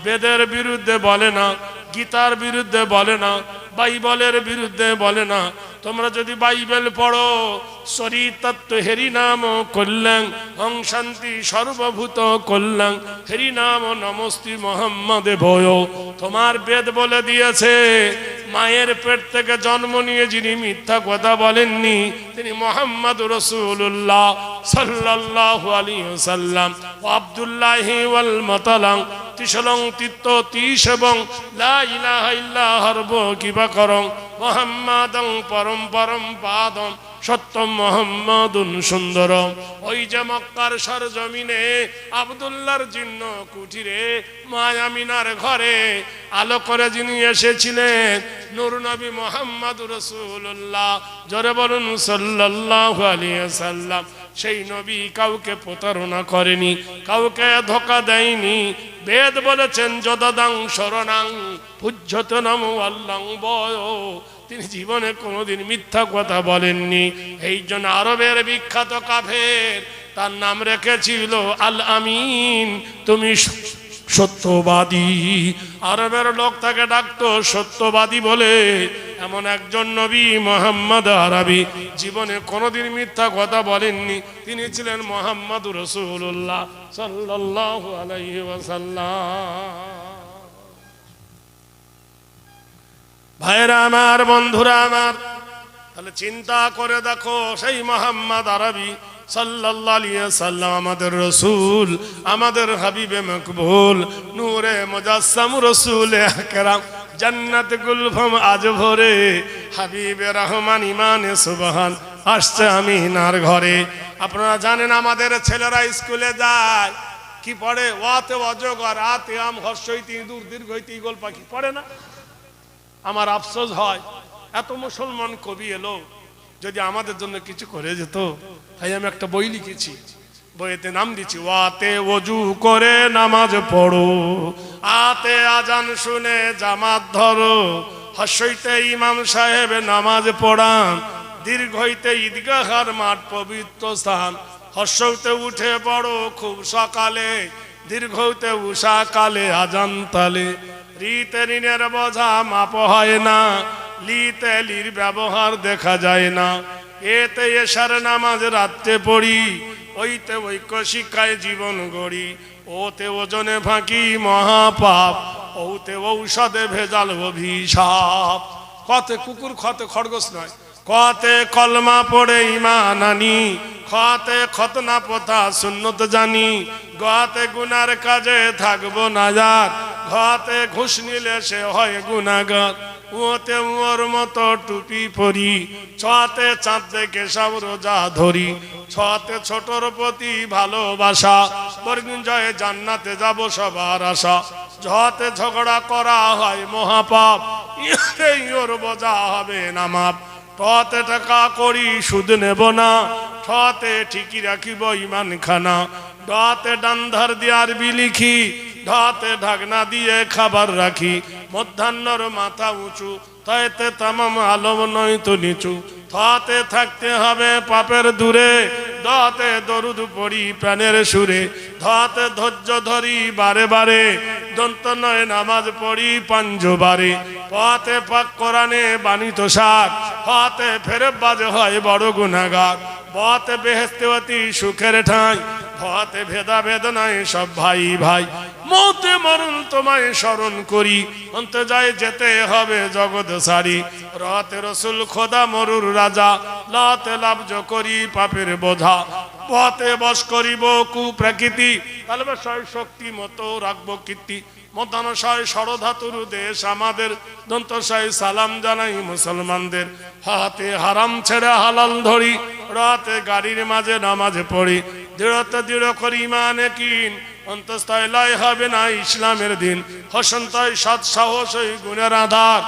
বেদের বিরুদ্ধে বলে না, গীতার বিরুদ্ধে বলে না, বাইবেলের বিরুদ্ধে বলে না। তোমরা যদি বাইবেল পড়ো, শরীরতত্ত্ব হেরি নাম কল্যাণ হং শান্তি সর্বভূত কল্যাণ হেরি নাম নমস্তি মোহাম্মদে ভয়। তোমার বেদ বলে দিয়েছে মায়ের পেট থেকে জন্ম নিয়ে যিনি মিথ্যা কথা বলেননি তিনি মোহাম্মদ রাসূলুল্লাহ সাল্লাল্লাহু আলাইহি ওয়াসাল্লাম। আব্দুল্লাহি ওয়াল মাতালাং তিসলং তিত্ত তিস এবং লা ইলাহা ইল্লা হরব কিবা করং মোহাম্মদং পরম পরম পাদম সত্যম মোহাম্মদুন সুন্দরম। ওই যে মক্কার সরজমিনে আব্দুল্লাহর জিন্ন কুঠিরে মায়ামিনার ঘরে আলো করে যিনি এসেছিলেন নূর নবী মোহাম্মদ রাসূলুল্লাহ, জোরে বলুন সাল্লাল্লাহু আলাইহি ওয়াসাল্লাম। সেই নবী কাউকে প্রতারণা করেনি, কাউকে ধোঁকা দেয়নি। বেদ বলেছেন যদাদাং শরণাং পূজ্যত নমো আল্লাহ বয়। তিনি জীবনে কোনোদিন মিথ্যা কথা বলেননি। এই জন্য আরবের বিখ্যাত কাফের তার নাম রেখেছিল আল আমিন, তুমি সত্যবাদী। আরবের লোক তাকে ডাকতো সত্যবাদী বলে। এমন একজন নবী মুহাম্মদ আরবি জীবনে কোনোদিন মিথ্যা কথা বলেননি। তিনি ছিলেন মুহাম্মদ রাসূলুল্লাহ সাল্লাল্লাহু আলাইহি ওয়াসাল্লাম। ভাইরা আমার, বন্ধুরা আমার, তাহলে চিন্তা করে দেখো সেই মুহাম্মদ আরবি সাল্লাল্লাহু আলাইহি ওয়াসাল্লাম আমাদের রাসূল, আমাদের হাবিবে মকবুল, নূরে মুজাসসাম রাসূলে আকরাম, জান্নাত গুলফাম আজ ভরে, হাবিবে রহমান ইমানে সুবহান আসছে আমিনার ঘরে। আপনারা জানেন আমাদের ছেলেরা স্কুলে যায়, কি পড়ে? ওয়াতে অজগর, আতে আম, হর্ষইতি ইঁদুর, দীর্ঘইতি ঈগল পাখি পড়ে না? আমার আফসোস হয় এত মুসলমান কবি এলো, যদি আমাদের জন্য কিছু করে যেত। তাই আমি একটা বই লিখেছি, বইতে নাম দিচ্ছি ওয়াতে ওযু করে নামাজ পড়ো, আতে আজান শুনে জামাত ধরো, হর্ষইতে ইমাম সাহেব নামাজ পড়ান, দীর্ঘইতে ঈদগাহর মাঠ পবিত্র স্থান, হর্ষইতে উঠে পড়ো খুব সকালে, দীর্ঘইতে উষা কালে আজান তালে, রিতে ঋণের বোঝা মাপ হয় না, লিতে লির ব্যবহার দেখা যায় না, এতে এশার নামাজ রাত্রে পড়ি, ওইতে ঐক্য শিক্ষায় জীবন গড়ি, ওতে ওজনে ফাঁকি মহাপাপ, ওতে ঔষধে ভেজাল অভিশাপ। কতে কুকুর খতে খরগোশ নয়, কতে কলমা পড়ে ঈমান আনি, খতে খতনা পথা সুন্নত জানি, গতে গুনার কাজে থাকবো নাজার, ঘতে ঘুষ নিলে সে হয় গুনাহগার, ওতে ওর মতো টুপি পরি, ছতে চাঁদ দেখে সব রোজা ধরি, ছতে ছোটর প্রতি ভালোবাসা, বরগুঞ্জয়ে জান্নাতে যাব সবার আশা, ঝতে ঝগড়া করা হয় মহাপাপ, ইহাতেই ওর বোঝা হবে না মাপ, টতে টাকা করি সুদ নেব না, ঠতে ঠিকই রাখিব ইমান খানা, ডতে ডান্ধার দিয়ার বিলিখি, ঢতে ঢাকনা দিয়ে খাবার রাখি, মধ্যাহ্নর মাথা উঁচু, তাইতে তামাম আলম নয় তো নিচু, থতে থাকতে হবে পাপের দূরে, দতে দরুদ পড়ি প্রাণের সুরে, ধতে ধৈর্য ধরি বারে বারে, দন্ত নয় নামাজ পড়ি পাঞ্জবারে, পথে পাক কোরআনে বাণিত শাক, হতে ফেরে বাজে হয় বড় গুনাহগার, পথে বেহেশতে অতি সুখের ঠাঁই, ভতে ভেদা বেদনায় সব ভাই ভাই, মতে মরণ তোমায় স্মরণ করি, অন্তে যায় যেতে হবে জগৎ সারি, রতে রসুল খোদা মরুর রাজা, লতে লাভজ করি পাপের বোঝা, পথে বশ করিব কুপ্রকৃতি, তালবেশয় শক্তি মতো রাখবো কীর্তি, মতানশয় ষড়ধাতুর দেশ আমাদের, দন্তশয় সালাম জানাই মুসলমানদের, হাতে হারাম ছেড়ে হালাল ধরি, রাতে গাড়ির মাঝে নামাজ পড়ি, দৃঢ়তে দৃঢ় করি মানে কিন, অন্তস্তয় লয় হবে না ইসলামের দিন, হসন্তয় সৎ সাহস গুণের আধার,